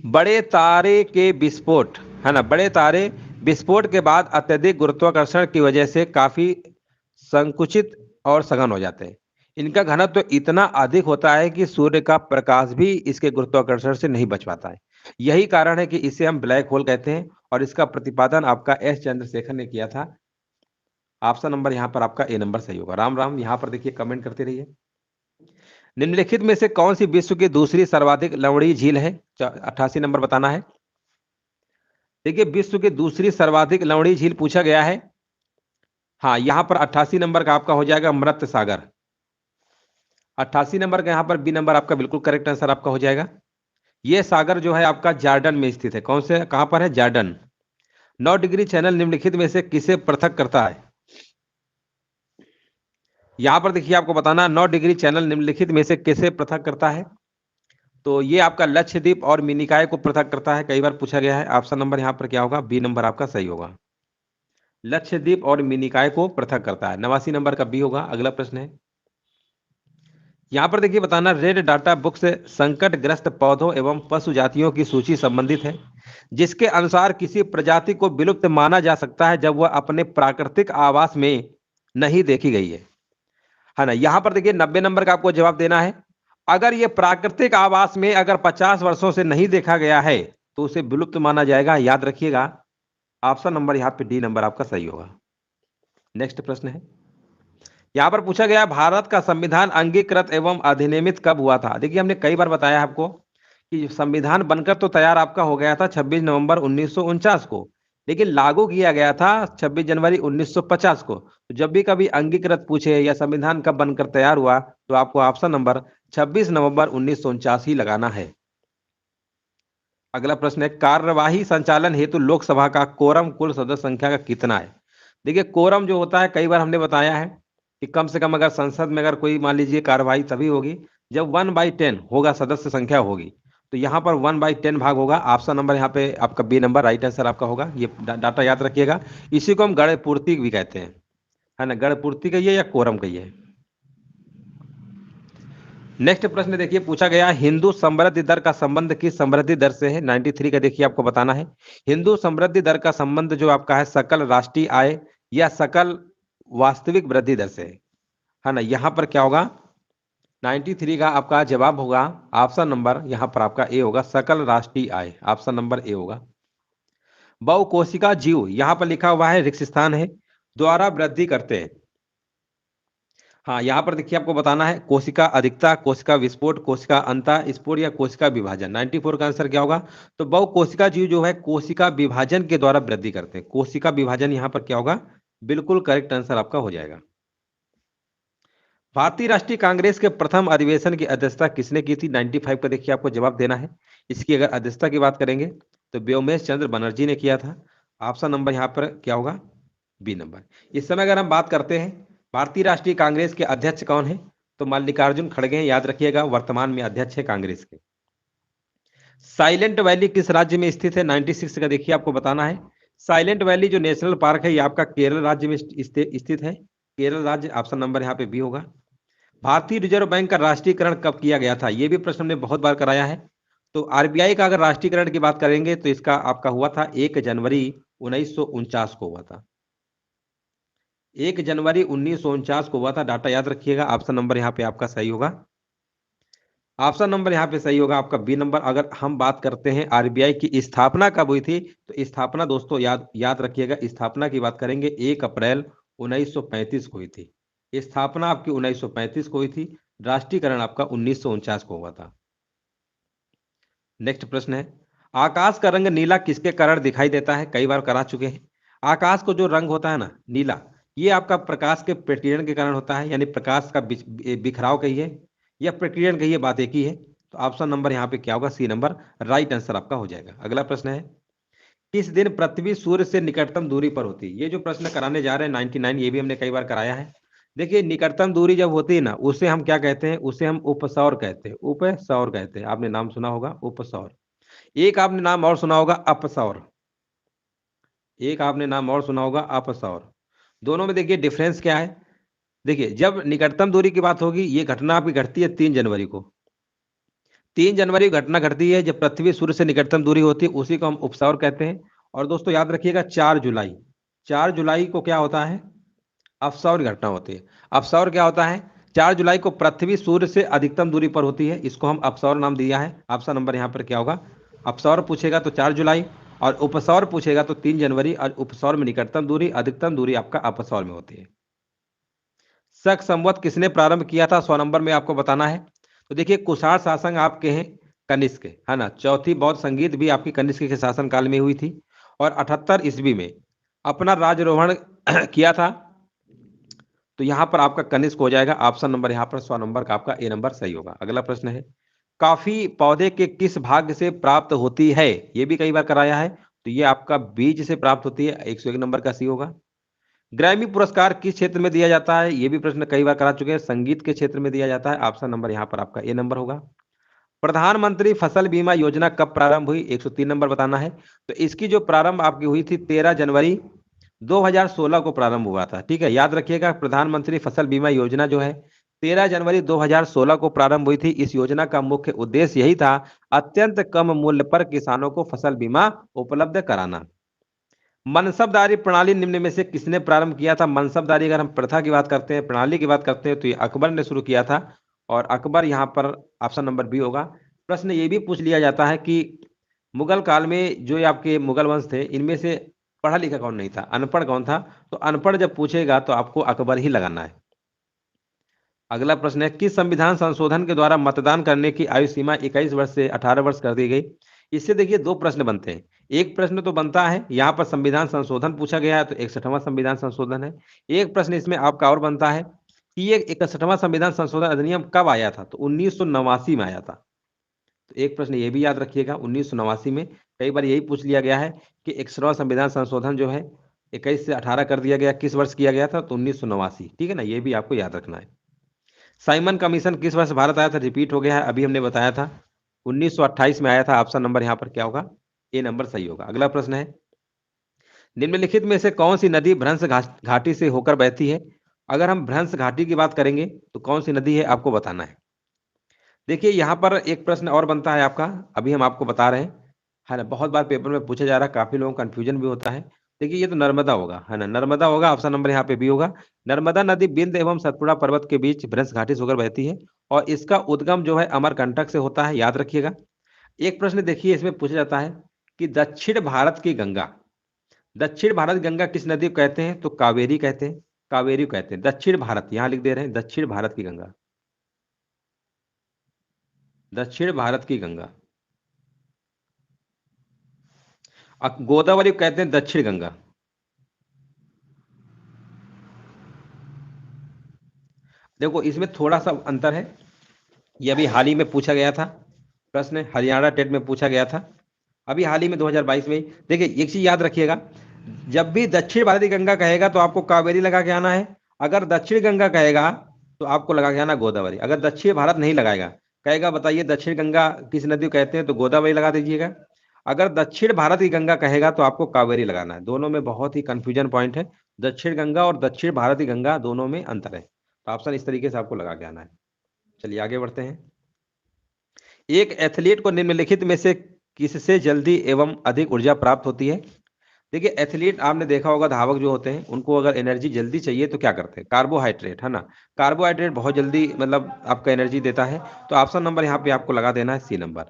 बड़े तारे के विस्फोट, है ना, बड़े तारे विस्फोट के बाद अत्यधिक गुरुत्वाकर्षण की वजह से काफी संकुचित और सघन हो जाते हैं। इनका घनत्व तो इतना अधिक होता है कि सूर्य का प्रकाश भी इसके गुरुत्वाकर्षण से नहीं बच पाता है। यही कारण है कि इसे हम ब्लैक होल कहते हैं और इसका प्रतिपादन आपका एस चंद्रशेखर ने किया था। ऑप्शन नंबर यहाँ पर आपका ए नंबर सही होगा। राम राम, यहाँ पर देखिए कमेंट करते रहिए। निम्नलिखित में से कौन सी विश्व की दूसरी सर्वाधिक लवणीय झील है? 88 नंबर बताना है। देखिए, विश्व की दूसरी सर्वाधिक लवणीय झील पूछा गया है। हाँ, यहाँ पर 88 नंबर का आपका हो जाएगा मृत सागर। 88 नंबर का यहाँ पर बी नंबर आपका बिल्कुल करेक्ट आंसर आपका हो जाएगा। ये सागर जो है आपका जार्डन में स्थित है। कौन से, कहां पर है? जार्डन। 9 डिग्री चैनल निम्नलिखित में से किसे पृथक करता है? यहां पर देखिए आपको बताना, 9 डिग्री चैनल निम्नलिखित में से किसे पृथक करता है? तो ये आपका लक्षद्वीप और मिनिकॉय को पृथक करता है, कई बार पूछा गया है। ऑप्शन नंबर यहाँ पर क्या होगा? बी नंबर आपका सही होगा। लक्षद्वीप और मिनिकॉय को पृथक करता है। 89 नंबर का बी होगा। अगला प्रश्न है, यहाँ पर देखिए बताना, रेड डाटा बुक से संकटग्रस्त पौधों एवं पशु जातियों की सूची संबंधित है, जिसके अनुसार किसी प्रजाति को विलुप्त माना जा सकता है जब वह अपने प्राकृतिक आवास में नहीं देखी गई है ना। यहां पर देखिए 90 नंबर का आपको जवाब देना है। अगर यह प्राकृतिक आवास में अगर 50 वर्षों से नहीं देखा गया है तो उसे विलुप्त माना जाएगा, याद रखिएगा। ऑप्शन नंबर यहाँ पे डी नंबर आपका सही होगा। नेक्स्ट प्रश्न है, यहां पर पूछा गया, भारत का संविधान अंगीकृत एवं अधिनियमित कब हुआ था? देखिए, हमने कई बार बताया आपको कि संविधान बनकर तो तैयार आपका हो गया था 26 नवंबर 1949 को, लेकिन लागू किया गया था 26 जनवरी 1950 को। तो जब भी कभी अंगीकृत पूछे या संविधान कब बनकर तैयार हुआ तो आपको ऑप्शन नंबर 26 नवंबर 1949 ही लगाना है। अगला प्रश्न है, कार्यवाही संचालन हेतु लोकसभा का कोरम कुल सदस्य संख्या का कितना है? देखिए, कोरम जो होता है कई बार हमने बताया है कि कम से कम अगर संसद में अगर कोई मान लीजिए कार्यवाही तभी होगी जब 1/10 होगा, सदस्य संख्या होगी। तो यहाँ पर 1/10 भाग होगा। ऑप्शन नंबर यहाँ पे आपका बी नंबर राइट आंसर आपका होगा। ये डाटा याद रखिएगा। इसी को हम गण पूर्ति भी कहते हैं, है ना। गण पूर्ति कहिए या कोरम कहिए। नेक्स्ट प्रश्न देखिए, पूछा गया, हिंदू समृद्धि दर का संबंध किस समृद्धि दर से है? 93 का देखिए आपको बताना है। हिंदू समृद्धि दर का संबंध जो आपका है सकल राष्ट्रीय आय या सकल वास्तविक वृद्धि दर से है ना। यहां पर क्या होगा? 93 का आपका जवाब होगा ऑप्शन नंबर यहां पर आपका ए होगा, सकल राष्ट्रीय आय। ऑप्शन नंबर ए होगा। बहुकोशिका जीव यहां पर लिखा हुआ है, रिक्त स्थान है, द्वारा वृद्धि करते हैं। हाँ, यहाँ पर देखिए आपको बताना है, कोशिका अधिकता, कोशिका विस्फोट, कोशिका अंता स्फोट या कोशिका विभाजन। 94 का आंसर क्या होगा? तो बहुकोशिका जीव जो है कोशिका विभाजन के द्वारा वृद्धि करते हैं। कोशिका विभाजन यहाँ पर क्या होगा? बिल्कुल करेक्ट आंसर आपका हो जाएगा। भारतीय राष्ट्रीय कांग्रेस के प्रथम अधिवेशन की अध्यक्षता किसने की थी? 95 का देखिए आपको जवाब देना है। इसकी अगर अध्यक्षता की बात करेंगे तो व्योमेश चंद्र बनर्जी ने किया था। ऑप्शन नंबर यहाँ पर क्या होगा? B number. इस समय अगर हम बात करते हैं भारतीय राष्ट्रीय कांग्रेस के अध्यक्ष कौन है, तो मल्लिकार्जुन खड़गे हैं, याद रखिएगा, वर्तमान में अध्यक्ष है कांग्रेस के। साइलेंट वैली किस राज्य में स्थित है? 96 का देखिए आपको बताना है। साइलेंट वैली जो नेशनल पार्क है ये आपका केरल राज्य में स्थित है, केरल राज्य। ऑप्शन नंबर यहाँ पे बी होगा। भारतीय रिजर्व बैंक का राष्ट्रीयकरण कब किया गया था? ये भी प्रश्न हमने बहुत बार कराया है। तो आरबीआई का अगर राष्ट्रीयकरण की बात करेंगे तो इसका आपका हुआ था 1 जनवरी 1949 को हुआ था। 1 जनवरी 1949 को हुआ था। डाटा याद रखिएगा। ऑप्शन नंबर यहाँ पे आपका सही होगा। ऑप्शन नंबर यहाँ पे सही होगा आपका बी नंबर। अगर हम बात करते हैं आरबीआई की स्थापना कब हुई थी, तो स्थापना दोस्तों याद रखिएगा, स्थापना की बात करेंगे 1 अप्रैल 1935 को हुई थी। स्थापना आपकी 1935 को हुई थी, राष्ट्रीयकरण आपका 1949 को हुआ था। नेक्स्ट प्रश्न है, आकाश का रंग नीला किसके कारण दिखाई देता है? कई बार करा चुके हैं। आकाश को जो रंग होता है ना नीला, ये आपका प्रकाश के प्रकीर्णन के कारण होता है, यानी प्रकाश का बिखराव कहिए या प्रकीर्णन कहिए, बात एक ही है। तो ऑप्शन नंबर यहाँ पे क्या होगा? सी नंबर राइट आंसर आपका हो जाएगा। अगला प्रश्न है, किस दिन पृथ्वी सूर्य से निकटतम दूरी पर होती है? ये जो प्रश्न कराने जा रहे हैं 99, ये भी हमने कई बार कराया है। देखिए, निकटतम दूरी जब होती है ना, उसे हम क्या कहते हैं? उसे हम उपसौर कहते हैं, उपसौर कहते हैं। आपने नाम सुना होगा उपसौर। एक आपने नाम और सुना होगा अपसौर, एक आपने नाम और सुना होगा अपसौर। दोनों में देखिए डिफरेंस क्या है। देखिए, जब निकटतम दूरी की बात होगी, ये घटना आपकी घटती है 3 जनवरी को। 3 जनवरी को घटना घटती है जब पृथ्वी सूर्य से निकटतम दूरी होती है, उसी को हम उपसौर कहते हैं। और दोस्तों याद रखिएगा, 4 जुलाई, 4 जुलाई को क्या होता है? अपसौर घटना होती है। अपसौर क्या होता है? 4 जुलाई को पृथ्वी सूर्य से अधिकतम दूरी पर होती है, इसको हम अपसौर नाम दिया है। ऑप्शन नंबर यहाँ पर क्या होगा? अपसौर पूछेगा तो 4 जुलाई, और उपसौर पूछेगा तो 3 जनवरी। और उपसौर में निकटतम दूरी, अधिकतम दूरी आपका अपसौर में होती है। शक संवत किसने प्रारंभ किया था? 100 नंबर में आपको बताना है। तो देखिए, कुषाण शासन आपके हैं कनिष्क, है ना। चौथी बौद्ध संगीत भी आपकी कनिष्क के शासनकाल में हुई थी। और 78 ईस्वी में अपना राजरोहण किया था। तो यहां पर आपका कनिष्क हो जाएगा। ऑप्शन नंबर यहाँ पर 100 नंबर का आपका ए नंबर सही होगा। अगला प्रश्न है, कॉफी पौधे के किस भाग से प्राप्त होती है? ये भी कई बार कराया है। तो ये आपका बीज से प्राप्त होती है, 101 नंबर का सी होगा। ग्रैमी पुरस्कार किस क्षेत्र में दिया जाता है? ये भी प्रश्न कई बार करा चुके हैं, संगीत के क्षेत्र में दिया जाता है। ऑप्शन नंबर यहाँ पर आपका ए नंबर होगा। प्रधानमंत्री फसल बीमा योजना कब प्रारंभ हुई? 103 नंबर बताना है। तो इसकी जो प्रारंभ आपकी हुई थी 13 जनवरी 2016 को प्रारंभ हुआ था। ठीक है, याद रखिएगा, प्रधानमंत्री फसल बीमा योजना जो है 13 जनवरी 2016 को प्रारंभ हुई थी। इस योजना का मुख्य उद्देश्य यही था, अत्यंत कम मूल्य पर किसानों को फसल बीमा उपलब्ध कराना। मनसबदारी प्रणाली निम्न में से किसने प्रारंभ किया था? मनसबदारी, अगर हम प्रथा की बात करते हैं, प्रणाली की बात करते हैं, तो ये अकबर ने शुरू किया था। और अकबर यहाँ पर ऑप्शन नंबर बी होगा। प्रश्न ये भी पूछ लिया जाता है कि मुगल काल में जो ये आपके मुगल वंश थे, इनमें से पढ़ा लिखा कौन नहीं था, अनपढ़ कौन था? तो अनपढ़ जब पूछेगा तो आपको अकबर ही लगाना है। अगला प्रश्न है, किस संविधान संशोधन के द्वारा मतदान करने की आयु सीमा 21 वर्ष से 18 वर्ष कर दी गई? इससे देखिए 2 प्रश्न बनते हैं। एक प्रश्न तो बनता है, यहाँ पर संविधान संशोधन पूछा गया है, तो 61वां संविधान संशोधन है। एक प्रश्न इसमें आपका और बनता है कि ये 61वां संविधान संशोधन अधिनियम कब आया था? तो 1989 में आया था। तो एक प्रश्न ये भी याद रखिएगा, 1989 में। कई बार यही पूछ लिया गया है कि 61वां संविधान संशोधन जो है 21 से 18 कर दिया गया, किस वर्ष किया गया था? तो 1989। ठीक है ना, ये भी आपको याद रखना है। साइमन कमीशन किस वर्ष भारत आया था? रिपीट हो गया है, अभी हमने बताया था 1928 में आया था। ऑप्शन नंबर यहाँ पर क्या होगा? ए नंबर सही होगा। अगला प्रश्न है, निम्नलिखित में से कौन सी नदी भ्रंश घाटी से होकर बहती है? अगर हम भ्रंश घाटी की बात करेंगे तो कौन सी नदी है आपको बताना है। देखिए, यहाँ पर एक प्रश्न और बनता है आपका, अभी हम आपको बता रहे हैं, है ना। बहुत बार पेपर में पूछा जा रहा है, काफी लोगों को कंफ्यूजन भी होता है। देखिए, ये तो नर्मदा होगा, है ना, नर्मदा होगा। ऑप्शन नंबर यहाँ पे भी होगा। नर्मदा नदी बिंद एवं सतपुड़ा पर्वत के बीच भ्रंश घाटी से होकर बहती है, और इसका उद्गम जो है अमरकंटक से होता है, याद रखिएगा। एक प्रश्न देखिए इसमें पूछा जाता है कि दक्षिण भारत की गंगा, दक्षिण भारत की गंगा किस नदी को कहते हैं? तो कावेरी कहते हैं, कावेरी को कहते हैं। दक्षिण भारत, यहाँ लिख दे रहे हैं, दक्षिण भारत की गंगा, दक्षिण भारत की गंगा। गोदावरी को कहते हैं दक्षिण गंगा। देखो, इसमें थोड़ा सा अंतर है। ये अभी हाल ही में पूछा गया था प्रश्न, हरियाणा टेट में पूछा गया था अभी हाल ही में 2022 में ही। देखिए, एक चीज याद रखिएगा, जब भी दक्षिण भारतीय गंगा कहेगा तो आपको कावेरी लगा के आना है। अगर दक्षिण गंगा कहेगा तो आपको लगा के आना गोदावरी। अगर दक्षिण भारत नहीं लगाएगा, कहेगा बताइए दक्षिण गंगा किस नदी को कहते हैं, तो गोदावरी लगा दीजिएगा। अगर दक्षिण भारत की गंगा कहेगा तो आपको कावेरी लगाना है। दोनों में बहुत ही कंफ्यूजन पॉइंट है, दक्षिण गंगा और दक्षिण भारत की गंगा दोनों में अंतर है। तो ऑप्शन इस तरीके से आपको लगा के आना है। चलिए आगे बढ़ते हैं। एक एथलीट को निम्नलिखित में से किससे जल्दी एवं अधिक ऊर्जा प्राप्त होती है? देखिए, एथलीट आपने देखा होगा, धावक जो होते हैं उनको अगर एनर्जी जल्दी चाहिए तो क्या करते हैं? कार्बोहाइड्रेट, है ना। कार्बोहाइड्रेट बहुत जल्दी मतलब आपका एनर्जी देता है। तो ऑप्शन नंबर यहाँ पे आपको लगा देना है सी नंबर,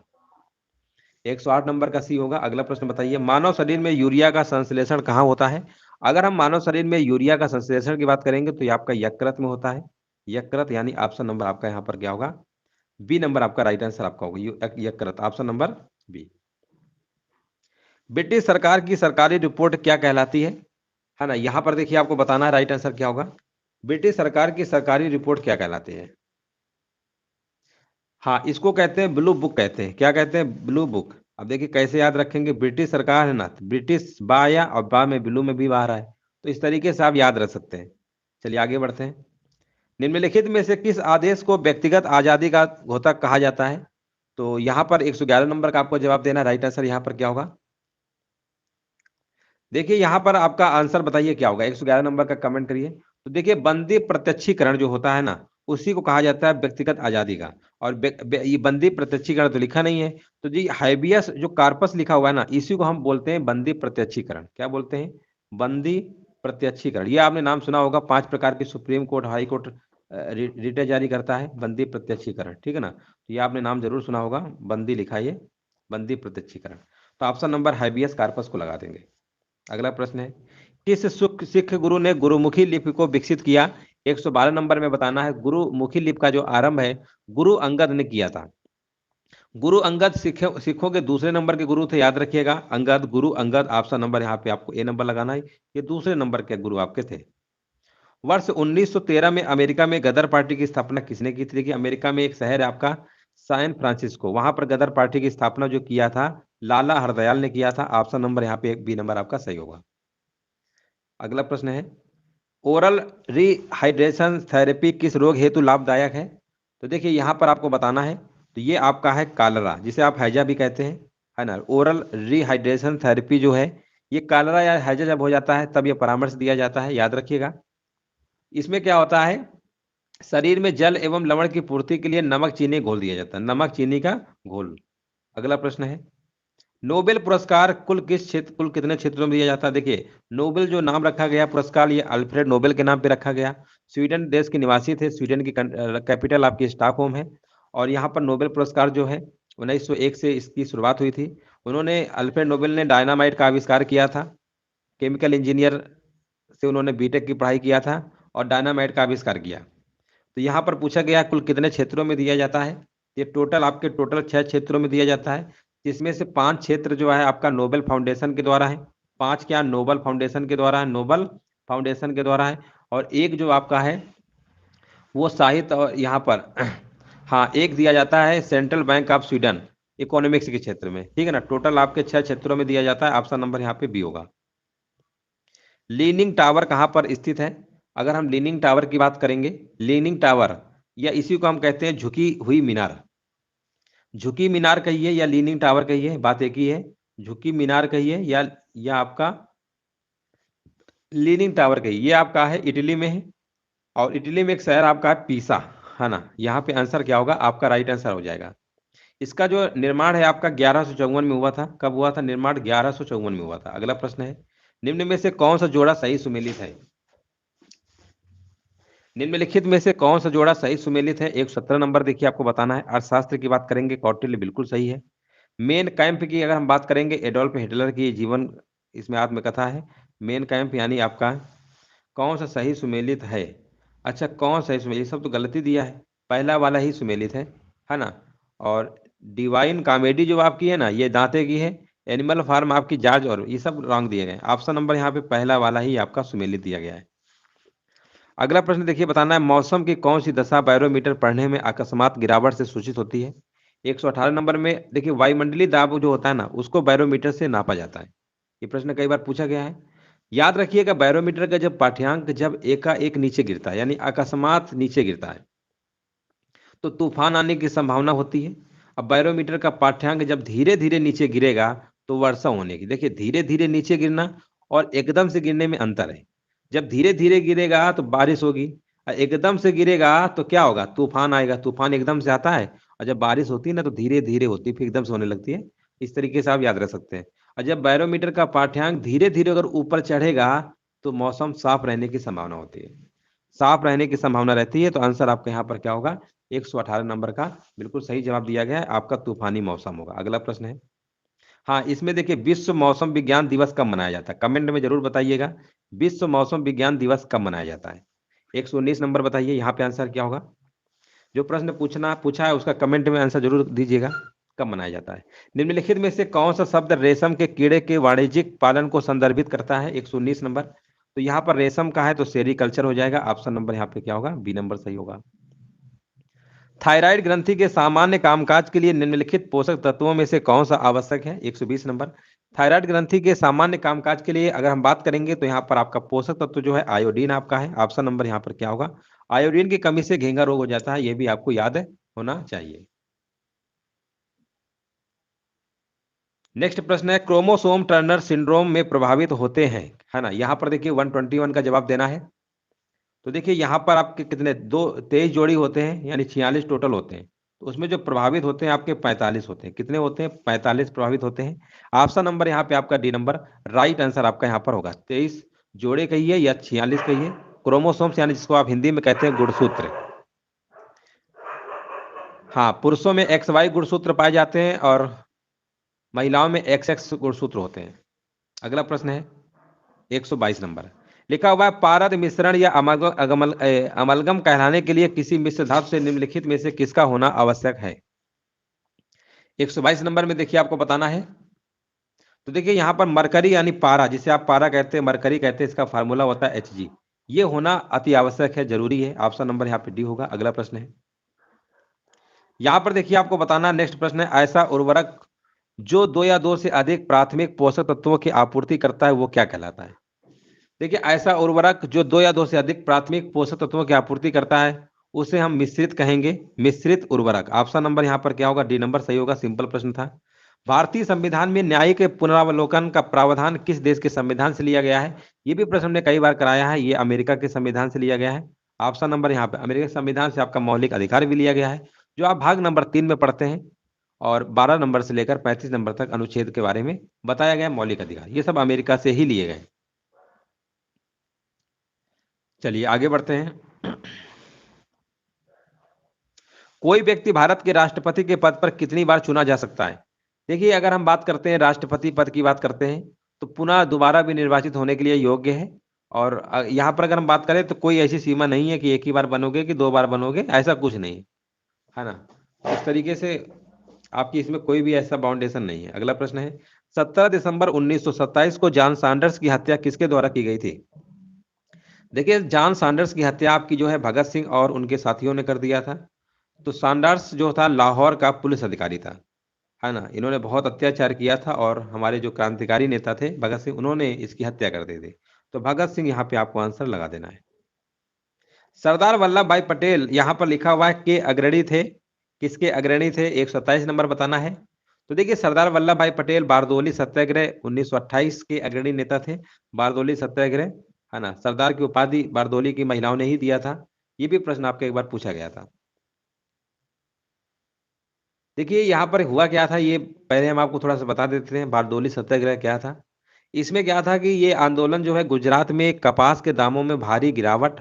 108 नंबर का सी होगा। अगला प्रश्न बताइए, मानव शरीर में यूरिया का संश्लेषण कहाँ होता है? अगर हम मानव शरीर में यूरिया का संश्लेषण की बात करेंगे तो ये आपका यकृत में होता है। यकृत यानी ऑप्शन नंबर आपका यहाँ पर क्या होगा, बी नंबर आपका राइट आंसर आपका होगा यकृत, ऑप्शन नंबर बी। ब्रिटिश सरकार की सरकारी रिपोर्ट क्या कहलाती है ना, यहाँ पर देखिए आपको बताना है राइट आंसर क्या होगा। ब्रिटिश सरकार की सरकारी रिपोर्ट क्या कहलाती है? हाँ, इसको कहते हैं ब्लू बुक कहते हैं। क्या कहते हैं? Blue book. अब देखिए कैसे याद रखेंगे, ब्रिटिश सरकार है ना, तो ब्रिटिश बा या और बा में ब्लू में भी आ रहा है, तो इस तरीके से आप याद रख सकते हैं। चलिए आगे बढ़ते हैं। निम्नलिखित में से किस आदेश को व्यक्तिगत आजादी का घोतक कहा जाता है? तो यहाँ पर 111 नंबर का आपको जवाब देना, राइट आंसर यहाँ पर क्या होगा? देखिए यहाँ पर आपका आंसर बताइए क्या होगा, 111 नंबर का कमेंट करिए। तो देखिए बंदी प्रत्यक्षीकरण जो होता है ना, उसी को कहा जाता है व्यक्तिगत आजादी का। और ये बंदी प्रत्यक्षीकरण तो लिखा नहीं है, तो जी हाइबियस जो कार्पस लिखा हुआ है ना, इसी को हम बोलते हैं बंदी प्रत्यक्षीकरण। क्या बोलते हैं? बंदी प्रत्यक्षीकरण। ये आपने नाम सुना होगा, 5 प्रकार की सुप्रीम कोर्ट, हाई कोर्ट रिटें जारी करता है, बंदी प्रत्यक्षीकरण, ठीक है ना। तो ये आपने नाम जरूर सुना होगा, बंदी लिखा है ये, बंदी प्रत्यक्षीकरण। तो ऑप्शन नंबर हाइबियस कार्पस को लगा देंगे। अगला प्रश्न है, किस सिख गुरु ने गुरुमुखी लिपि को विकसित किया? 112 नंबर में बताना है। गुरुमुखी लिपि का जो आरंभ है गुरु अंगद ने किया था। गुरु अंगद सिखों के दूसरे नंबर के गुरु थे, याद रखिएगा। अंगद, गुरु अंगद, ऑप्शन नंबर यहाँ पे आपको ए नंबर लगाना है। ये दूसरे नंबर के गुरु आपके थे। वर्ष 1913 में अमेरिका में गदर पार्टी की स्थापना किसने की थी? देखिए अमेरिका में एक शहर है आपका सैन फ्रांसिस्को, वहां पर गदर पार्टी की स्थापना जो किया था लाला हरदयाल ने किया था। ऑप्शन नंबर यहाँ पे बी नंबर आपका सही होगा। अगला प्रश्न है, ओरल रिहाइड्रेशन थेरेपी किस रोग हेतु लाभदायक है? तो देखिए यहाँ पर आपको बताना है, तो ये आपका है कालरा, जिसे आप हैजा भी कहते हैं, है ना। ओरल रिहाइड्रेशन थेरेपी जो है, ये कालरा या हैजा जब हो जाता है तब ये परामर्श दिया जाता है, याद रखिएगा। इसमें क्या होता है, शरीर में जल एवं लवण की पूर्ति के लिए नमक चीनी घोल दिया जाता है, नमक चीनी का घोल। अगला प्रश्न है, नोबेल पुरस्कार कुल कितने क्षेत्रों में दिया जाता है? देखिए नोबेल जो नाम रखा गया पुरस्कार, ये अल्फ्रेड नोबेल के नाम पे रखा गया। स्वीडन देश के निवासी थे, स्वीडन की कैपिटल आपकी स्टॉकहोम है। और यहाँ पर नोबेल पुरस्कार जो है 1901 से इसकी शुरुआत हुई थी। उन्होंने, अल्फ्रेड नोबेल ने डायनामाइट का आविष्कार किया था। केमिकल इंजीनियर से उन्होंने बीटेक की पढ़ाई किया था और डायनामाइट का आविष्कार किया। तो यहाँ पर पूछा गया कुल कितने क्षेत्रों में दिया जाता है? ये टोटल 6 क्षेत्रों में दिया जाता है, जिसमें से 5 क्षेत्र जो है आपका नोबेल फाउंडेशन के द्वारा है। 5 क्या? नोबल फाउंडेशन के द्वारा है, नोबल फाउंडेशन के द्वारा है। और एक जो आपका है वो साहित्य, और यहाँ पर हाँ एक दिया जाता है central bank of Sweden economics के क्षेत्र में, ठीक है ना। टोटल आपके 6 क्षेत्रों में दिया जाता है, ऑप्शन नंबर यहाँ पे बी होगा। लीनिंग टावर कहाँ पर स्थित है? अगर हम लीनिंग टावर की बात करेंगे, लीनिंग टावर या इसी को हम कहते हैं झुकी हुई मीनार, झुकी मीनार कहिए या लीनिंग टावर कहिए, बात एक ही है। झुकी मीनार कहिए या आपका लीनिंग टावर कहिए, ये आपका है इटली में है। और इटली में एक शहर आपका है पीसा, है ना। यहाँ पे आंसर क्या होगा, आपका राइट आंसर हो जाएगा। इसका जो निर्माण है आपका 1154 में हुआ था। कब हुआ था निर्माण? 1154 में हुआ था। अगला प्रश्न है, निम्न में से कौन सा जोड़ा सही सुमेलित है? निम्नलिखित में से कौन सा जोड़ा सही सुमेलित है? 117 नंबर देखिए आपको बताना है। अर्थशास्त्र की बात करेंगे, कौटिल्य बिल्कुल सही है। मेन कैंप की अगर हम बात करेंगे, एडोल्फ हिटलर की जीवन इसमें आत्मकथा है। मेन कैंप यानी आपका कौन सा सही सुमेलित है? अच्छा कौन सही सुमेलित, ये सब तो गलती दिया है, पहला वाला ही सुमेलित है ना। और डिवाइन कॉमेडी जो आपकी है ना, ये दांते की है। एनिमल फार्म आपकी जॉर्ज, और ये सब रॉन्ग दिए गए। ऑप्शन नंबर यहाँ पे पहला वाला ही आपका सुमेलित दिया गया है। अगला प्रश्न देखिए बताना है, मौसम की कौन सी दशा बैरोमीटर पढ़ने में अकस्मात गिरावट से सूचित होती है? 118 नंबर में देखिए वायुमंडलीय दाब जो होता है ना, उसको बैरोमीटर से नापा जाता है। ये प्रश्न कई बार पूछा गया है। याद रखिएगा बैरोमीटर का जब पाठ्यांक जब एकाएक नीचे गिरता है, यानी अकस्मात नीचे गिरता है, तो तूफान आने की संभावना होती है। अब बैरोमीटर का पाठ्यांक जब धीरे धीरे नीचे गिरेगा तो वर्षा होने की। देखिए धीरे धीरे नीचे गिरना और एकदम से गिरने में अंतर है। जब धीरे धीरे गिरेगा तो बारिश होगी, और एकदम से गिरेगा तो क्या होगा, तूफान आएगा। तूफान एकदम से आता है, और जब बारिश होती है ना तो धीरे धीरे होती है, फिर एकदम से होने लगती है। इस तरीके से आप याद रख सकते हैं। और जब बैरोमीटर का पाठ्यांक धीरे धीरे अगर ऊपर चढ़ेगा तो मौसम साफ रहने की संभावना होती है, साफ रहने की संभावना रहती है। तो आंसर आपका यहाँ पर क्या होगा, 118 नंबर का बिल्कुल सही जवाब दिया गया है, आपका तूफानी मौसम होगा। अगला प्रश्न है, हाँ, इसमें देखिए विश्व मौसम विज्ञान दिवस कब मनाया जाता है, कमेंट में जरूर बताइएगा। विश्व मौसम विज्ञान दिवस कब मनाया जाता है? 119 नंबर बताइए, यहाँ पे आंसर क्या होगा? जो प्रश्न पूछा है उसका कमेंट में आंसर जरूर दीजिएगा, कब मनाया जाता है? निम्नलिखित में से कौन सा शब्द रेशम के कीड़े के वाणिज्यिक पालन को संदर्भित करता है? 119 नंबर। तो यहाँ पर रेशम का है तो सेरिकल्चर हो जाएगा। ऑप्शन नंबर यहाँ पे क्या होगा? बी नंबर सही होगा। थायराइड ग्रंथि के सामान्य कामकाज के लिए निम्नलिखित पोषक तत्वों में से कौन सा आवश्यक है? 120 नंबर। थायराइड ग्रंथि के सामान्य कामकाज के लिए अगर हम बात करेंगे तो यहाँ पर आपका पोषक तत्व जो है आयोडीन आपका है। ऑप्शन नंबर यहाँ पर क्या होगा? आयोडीन की कमी से घेंगा रोग हो जाता है, ये भी आपको याद होना चाहिए। नेक्स्ट प्रश्न है, क्रोमोसोम टर्नर सिंड्रोम में प्रभावित होते हैं, है ना? यहाँ पर देखिए 121 का जवाब देना है। तो देखिए यहाँ पर आपके कितने 23 जोड़ी होते हैं, यानी 46 टोटल होते हैं। तो उसमें जो प्रभावित होते हैं आपके 45 होते हैं। कितने होते हैं? 45 प्रभावित होते हैं। ऑप्शन नंबर यहाँ पे आपका डी नंबर राइट आंसर आपका यहाँ पर होगा। 23 जोड़े कहिए या 46 कहिए, क्रोमोसोम्स यानी जिसको आप हिंदी में कहते हैं गुणसूत्र। हाँ, पुरुषों में XY गुणसूत्र पाए जाते हैं और महिलाओं में XX गुणसूत्र होते हैं। अगला प्रश्न है 122 नंबर। लिखा हुआ है, पारद मिश्रण या अमलगम कहलाने के लिए किसी मिश्र धातु से निम्नलिखित में से किसका होना आवश्यक है? 122 नंबर में देखिए आपको बताना है। तो देखिए यहाँ पर मरकरी यानी पारा, जिसे आप पारा कहते हैं, मरकरी कहते हैं, इसका फार्मूला होता है Hg। ये होना अति आवश्यक है, जरूरी है। ऑप्शन नंबर यहाँ पे डी होगा। अगला प्रश्न है, यहाँ पर देखिए आपको बताना, नेक्स्ट प्रश्न है, ऐसा उर्वरक जो 2 या 2 से अधिक प्राथमिक पोषक तत्वों की आपूर्ति करता है वो क्या कहलाता है? देखिए ऐसा उर्वरक जो 2 या 2 से अधिक प्राथमिक पोषक तत्वों की आपूर्ति करता है उसे हम मिश्रित कहेंगे, मिश्रित उर्वरक। ऑप्शन नंबर यहाँ पर क्या होगा? डी नंबर सही होगा। सिंपल प्रश्न था। भारतीय संविधान में न्यायिक पुनरावलोकन का प्रावधान किस देश के संविधान से लिया गया है? ये भी प्रश्न हमने कई बार कराया है। ये अमेरिका के संविधान से लिया गया है। ऑप्शन नंबर यहाँ पे अमेरिका के संविधान से आपका मौलिक अधिकार भी लिया गया है, जो आप भाग नंबर 3 में पढ़ते हैं, और 12 नंबर से लेकर 35 नंबर तक अनुच्छेद के बारे में बताया गया मौलिक अधिकार, ये सब अमेरिका से ही लिए गए। चलिए आगे बढ़ते हैं। कोई व्यक्ति भारत के राष्ट्रपति के पद पर कितनी बार चुना जा सकता है? देखिए अगर हम बात करते हैं राष्ट्रपति पद की बात करते हैं तो पुनः दोबारा भी निर्वाचित होने के लिए योग्य है। और यहाँ पर अगर हम बात करें तो कोई ऐसी सीमा नहीं है कि एक ही बार बनोगे कि 2 बार बनोगे, ऐसा कुछ नहीं है ना। इस तरीके से आपकी इसमें कोई भी ऐसा बाउंडेशन नहीं है। अगला प्रश्न है, 17 दिसंबर 1927 को जॉन सैंडर्स की हत्या किसके द्वारा की गई थी? देखिए जॉन सैंडर्स की हत्या आपकी जो है भगत सिंह और उनके साथियों ने कर दिया था। तो सैंडर्स जो था लाहौर का पुलिस अधिकारी था, है ना। इन्होंने बहुत अत्याचार किया था और हमारे जो क्रांतिकारी नेता थे भगत सिंह, उन्होंने इसकी हत्या कर दी थी। तो भगत सिंह यहाँ पे आपको आंसर लगा देना है। सरदार वल्लभ भाई पटेल यहाँ पर लिखा हुआ है के अग्रणी थे, किसके अग्रणी थे? 127 नंबर बताना है। तो देखिए सरदार वल्लभ भाई पटेल बारदोली सत्याग्रह 1928 के अग्रणी नेता थे। बारदोली सत्याग्रह, है ना, सरदार की उपाधि बारदोली की महिलाओं ने ही दिया था। ये भी प्रश्न आपके एक बार पूछा गया था। देखिए यहाँ पर हुआ क्या था, ये पहले हम आपको थोड़ा सा बता देते हैं बारदोली सत्याग्रह क्या था। इसमें क्या था कि ये आंदोलन जो है गुजरात में कपास के दामों में भारी गिरावट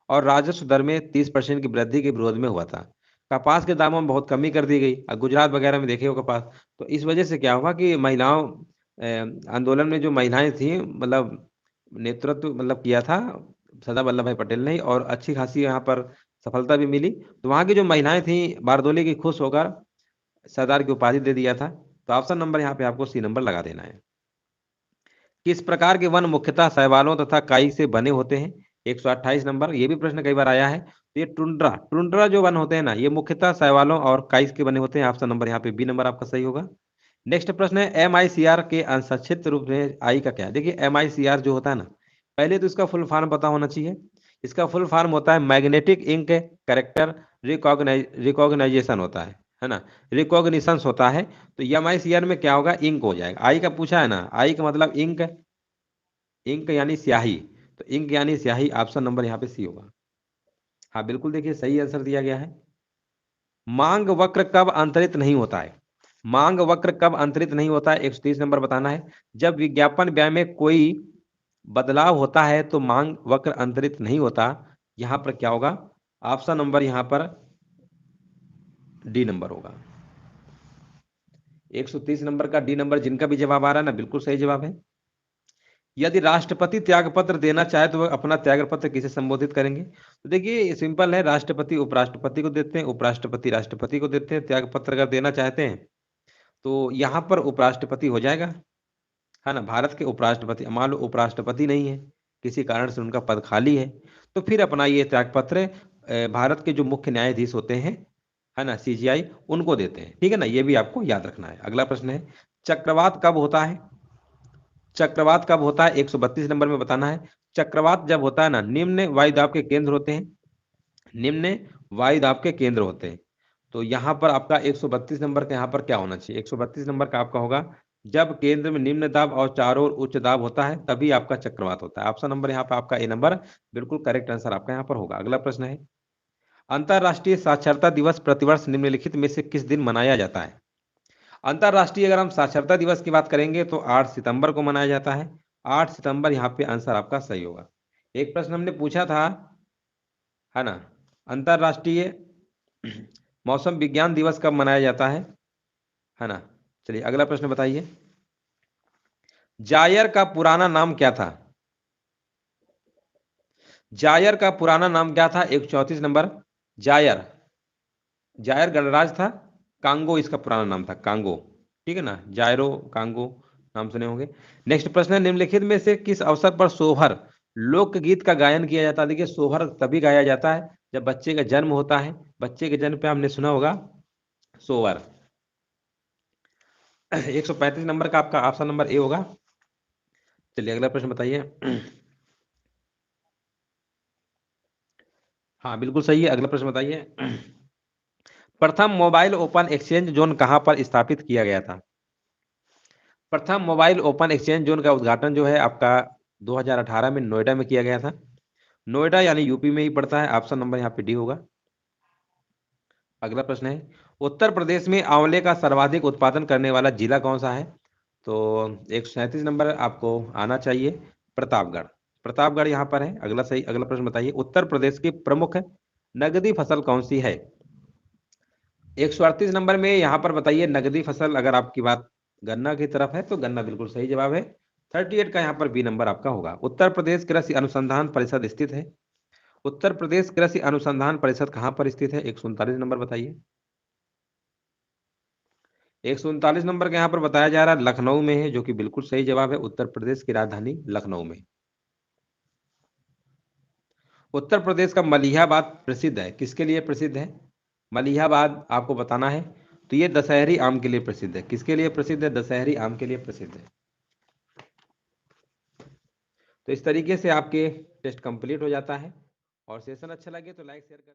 और राजस्व दर में 30% की वृद्धि के विरोध में हुआ था। कपास के दामों में बहुत कमी कर दी गई। गुजरात वगैरह में देखे हो कपास, तो इस वजह से क्या हुआ कि महिलाओं आंदोलन में जो महिलाएं थी, मतलब नेतृत्व मतलब किया था सरदार वल्लभ भाई पटेल ने, और अच्छी खासी यहाँ पर सफलता भी मिली। तो वहाँ की जो महिलाएं थी बारदोली की, खुश होकर सरदार की उपाधि दे दिया था। तो ऑप्शन नंबर यहाँ पे आपको सी नंबर लगा देना है। किस प्रकार के वन मुख्यतः शैवालों तथा काई से बने होते हैं? 128 नंबर। ये भी प्रश्न कई बार आया है। तो ये टुंड्रा टुंड्रा जो वन होते हैं ना, ये मुख्यतः शैवालों और काई के बने होते हैं। ऑप्शन नंबर यहाँ पे बी नंबर आपका सही होगा। नेक्स्ट प्रश्न है, MICR के संक्षिप्त रूप में आई का क्या है? देखिए MICR जो होता है ना, पहले तो इसका फुल फॉर्म पता होना चाहिए। इसका फुल फॉर्म होता है मैग्नेटिक इंक कैरेक्टर रिकॉग्नाइजेशन होता है ना, रिकॉग्निशंस होता है। तो MICR में क्या होगा? इंक हो जाएगा। आई का पूछा है ना, आई का मतलब इंक, इंक यानी स्याही। तो इंक यानी स्याही। ऑप्शन नंबर यहाँ पे सी होगा। हाँ बिल्कुल, देखिए सही आंसर दिया गया है। मांग वक्र कब अंतरित नहीं होता है? मांग वक्र कब अंतरित नहीं होता है? 130 नंबर बताना है। जब विज्ञापन व्यय में कोई बदलाव होता है तो मांग वक्र अंतरित नहीं होता। यहां पर क्या होगा? ऑप्शन नंबर यहां पर डी नंबर होगा। 130 नंबर का डी नंबर जिनका भी जवाब आ रहा है ना, बिल्कुल सही जवाब है। यदि राष्ट्रपति त्यागपत्र देना चाहे तो वह अपना त्यागपत्र किसे संबोधित करेंगे? तो देखिए सिंपल है, राष्ट्रपति उपराष्ट्रपति को देते हैं, उपराष्ट्रपति राष्ट्रपति को देते हैं त्यागपत्र अगर देना चाहते हैं, तो यहाँ पर उपराष्ट्रपति हो जाएगा, है ना। भारत के उपराष्ट्रपति, मान लो उपराष्ट्रपति नहीं है, किसी कारण से उनका पद खाली है, तो फिर अपना ये त्यागपत्र भारत के जो मुख्य न्यायाधीश होते हैं, है ना, सीजीआई, उनको देते हैं। ठीक है ना, ये भी आपको याद रखना है। अगला प्रश्न है, चक्रवात कब होता है? चक्रवात कब होता है? 132 नंबर में बताना है। चक्रवात जब होता है ना, निम्न वायुदाब के केंद्र होते हैं, निम्न वायुदाब के केंद्र होते हैं। तो यहाँ पर आपका 132 नंबर का यहाँ पर क्या होना चाहिए? 132 नंबर का आपका होगा, जब केंद्र में निम्न दाब और चारों ओर उच्च दाब होता है तभी आपका चक्रवात होता है। ऑप्शन नंबर यहाँ पर आपका ए नंबर बिल्कुल करेक्ट आंसर आपका यहाँ पर होगा। अगला प्रश्न है, अंतरराष्ट्रीय साक्षरता दिवस प्रतिवर्ष निम्नलिखित में से किस दिन मनाया जाता है? अंतरराष्ट्रीय अगर हम साक्षरता दिवस की बात करेंगे तो 8 सितंबर को मनाया जाता है। 8 सितंबर यहाँ पे आंसर आपका सही होगा। एक प्रश्न हमने पूछा था, है ना, अंतरराष्ट्रीय मौसम विज्ञान दिवस कब मनाया जाता है ना। चलिए अगला प्रश्न बताइए, जायर का पुराना नाम क्या था? जायर का पुराना नाम क्या था? 134 नंबर, जायर, जायर गणराज था, कांगो इसका पुराना नाम था, कांगो। ठीक है ना, जायरो कांगो नाम सुने होंगे। नेक्स्ट प्रश्न है, निम्नलिखित में से किस अवसर पर सोहर लोकगीत का गायन किया जाता है? देखिए सोहर तभी गाया जाता है जब बच्चे का जन्म होता है, बच्चे के जन्म पे हमने सुना होगा सोहर। 135 नंबर का आपका ऑप्शन नंबर ए होगा। चलिए अगला प्रश्न बताइए। हाँ बिल्कुल सही है, अगला प्रश्न बताइए। प्रथम मोबाइल ओपन एक्सचेंज जोन कहां पर स्थापित किया गया था? प्रथम मोबाइल ओपन एक्सचेंज जोन का उद्घाटन जो है आपका 2018 में नोएडा में किया गया था। नोएडा यानी यूपी में ही पड़ता है, ऑप्शन नंबर यहाँ पे डी होगा। अगला प्रश्न है, उत्तर प्रदेश में आंवले का सर्वाधिक उत्पादन करने वाला जिला कौन सा है? तो 137 नंबर आपको आना चाहिए, प्रतापगढ़। प्रतापगढ़ यहाँ पर है। अगला प्रश्न बताइए, उत्तर प्रदेश की प्रमुख नगदी फसल कौन सी है? 138 नंबर में यहाँ पर बताइए, नगदी फसल अगर आपकी बात गन्ना की तरफ है तो गन्ना बिल्कुल सही जवाब है। 38 का यहाँ पर बी नंबर आपका होगा। उत्तर प्रदेश कृषि अनुसंधान परिषद स्थित है। उत्तर प्रदेश कृषि अनुसंधान परिषद कहाँ पर स्थित है? 139 नंबर बताइए। 139 नंबर का यहाँ पर बताया जा रहा है लखनऊ में है, जो कि बिल्कुल सही जवाब है। उत्तर प्रदेश की राजधानी लखनऊ में। उत्तर प्रदेश का मलिहाबाद प्रसिद्ध है, किसके लिए प्रसिद्ध है? मलिहाबाद आपको बताना है। तो ये दशहरी आम के लिए प्रसिद्ध है। किसके लिए प्रसिद्ध है? दशहरी आम के लिए प्रसिद्ध है। तो इस तरीके से आपके टेस्ट कंप्लीट हो जाता है। और सेशन अच्छा लगे तो लाइक शेयर कर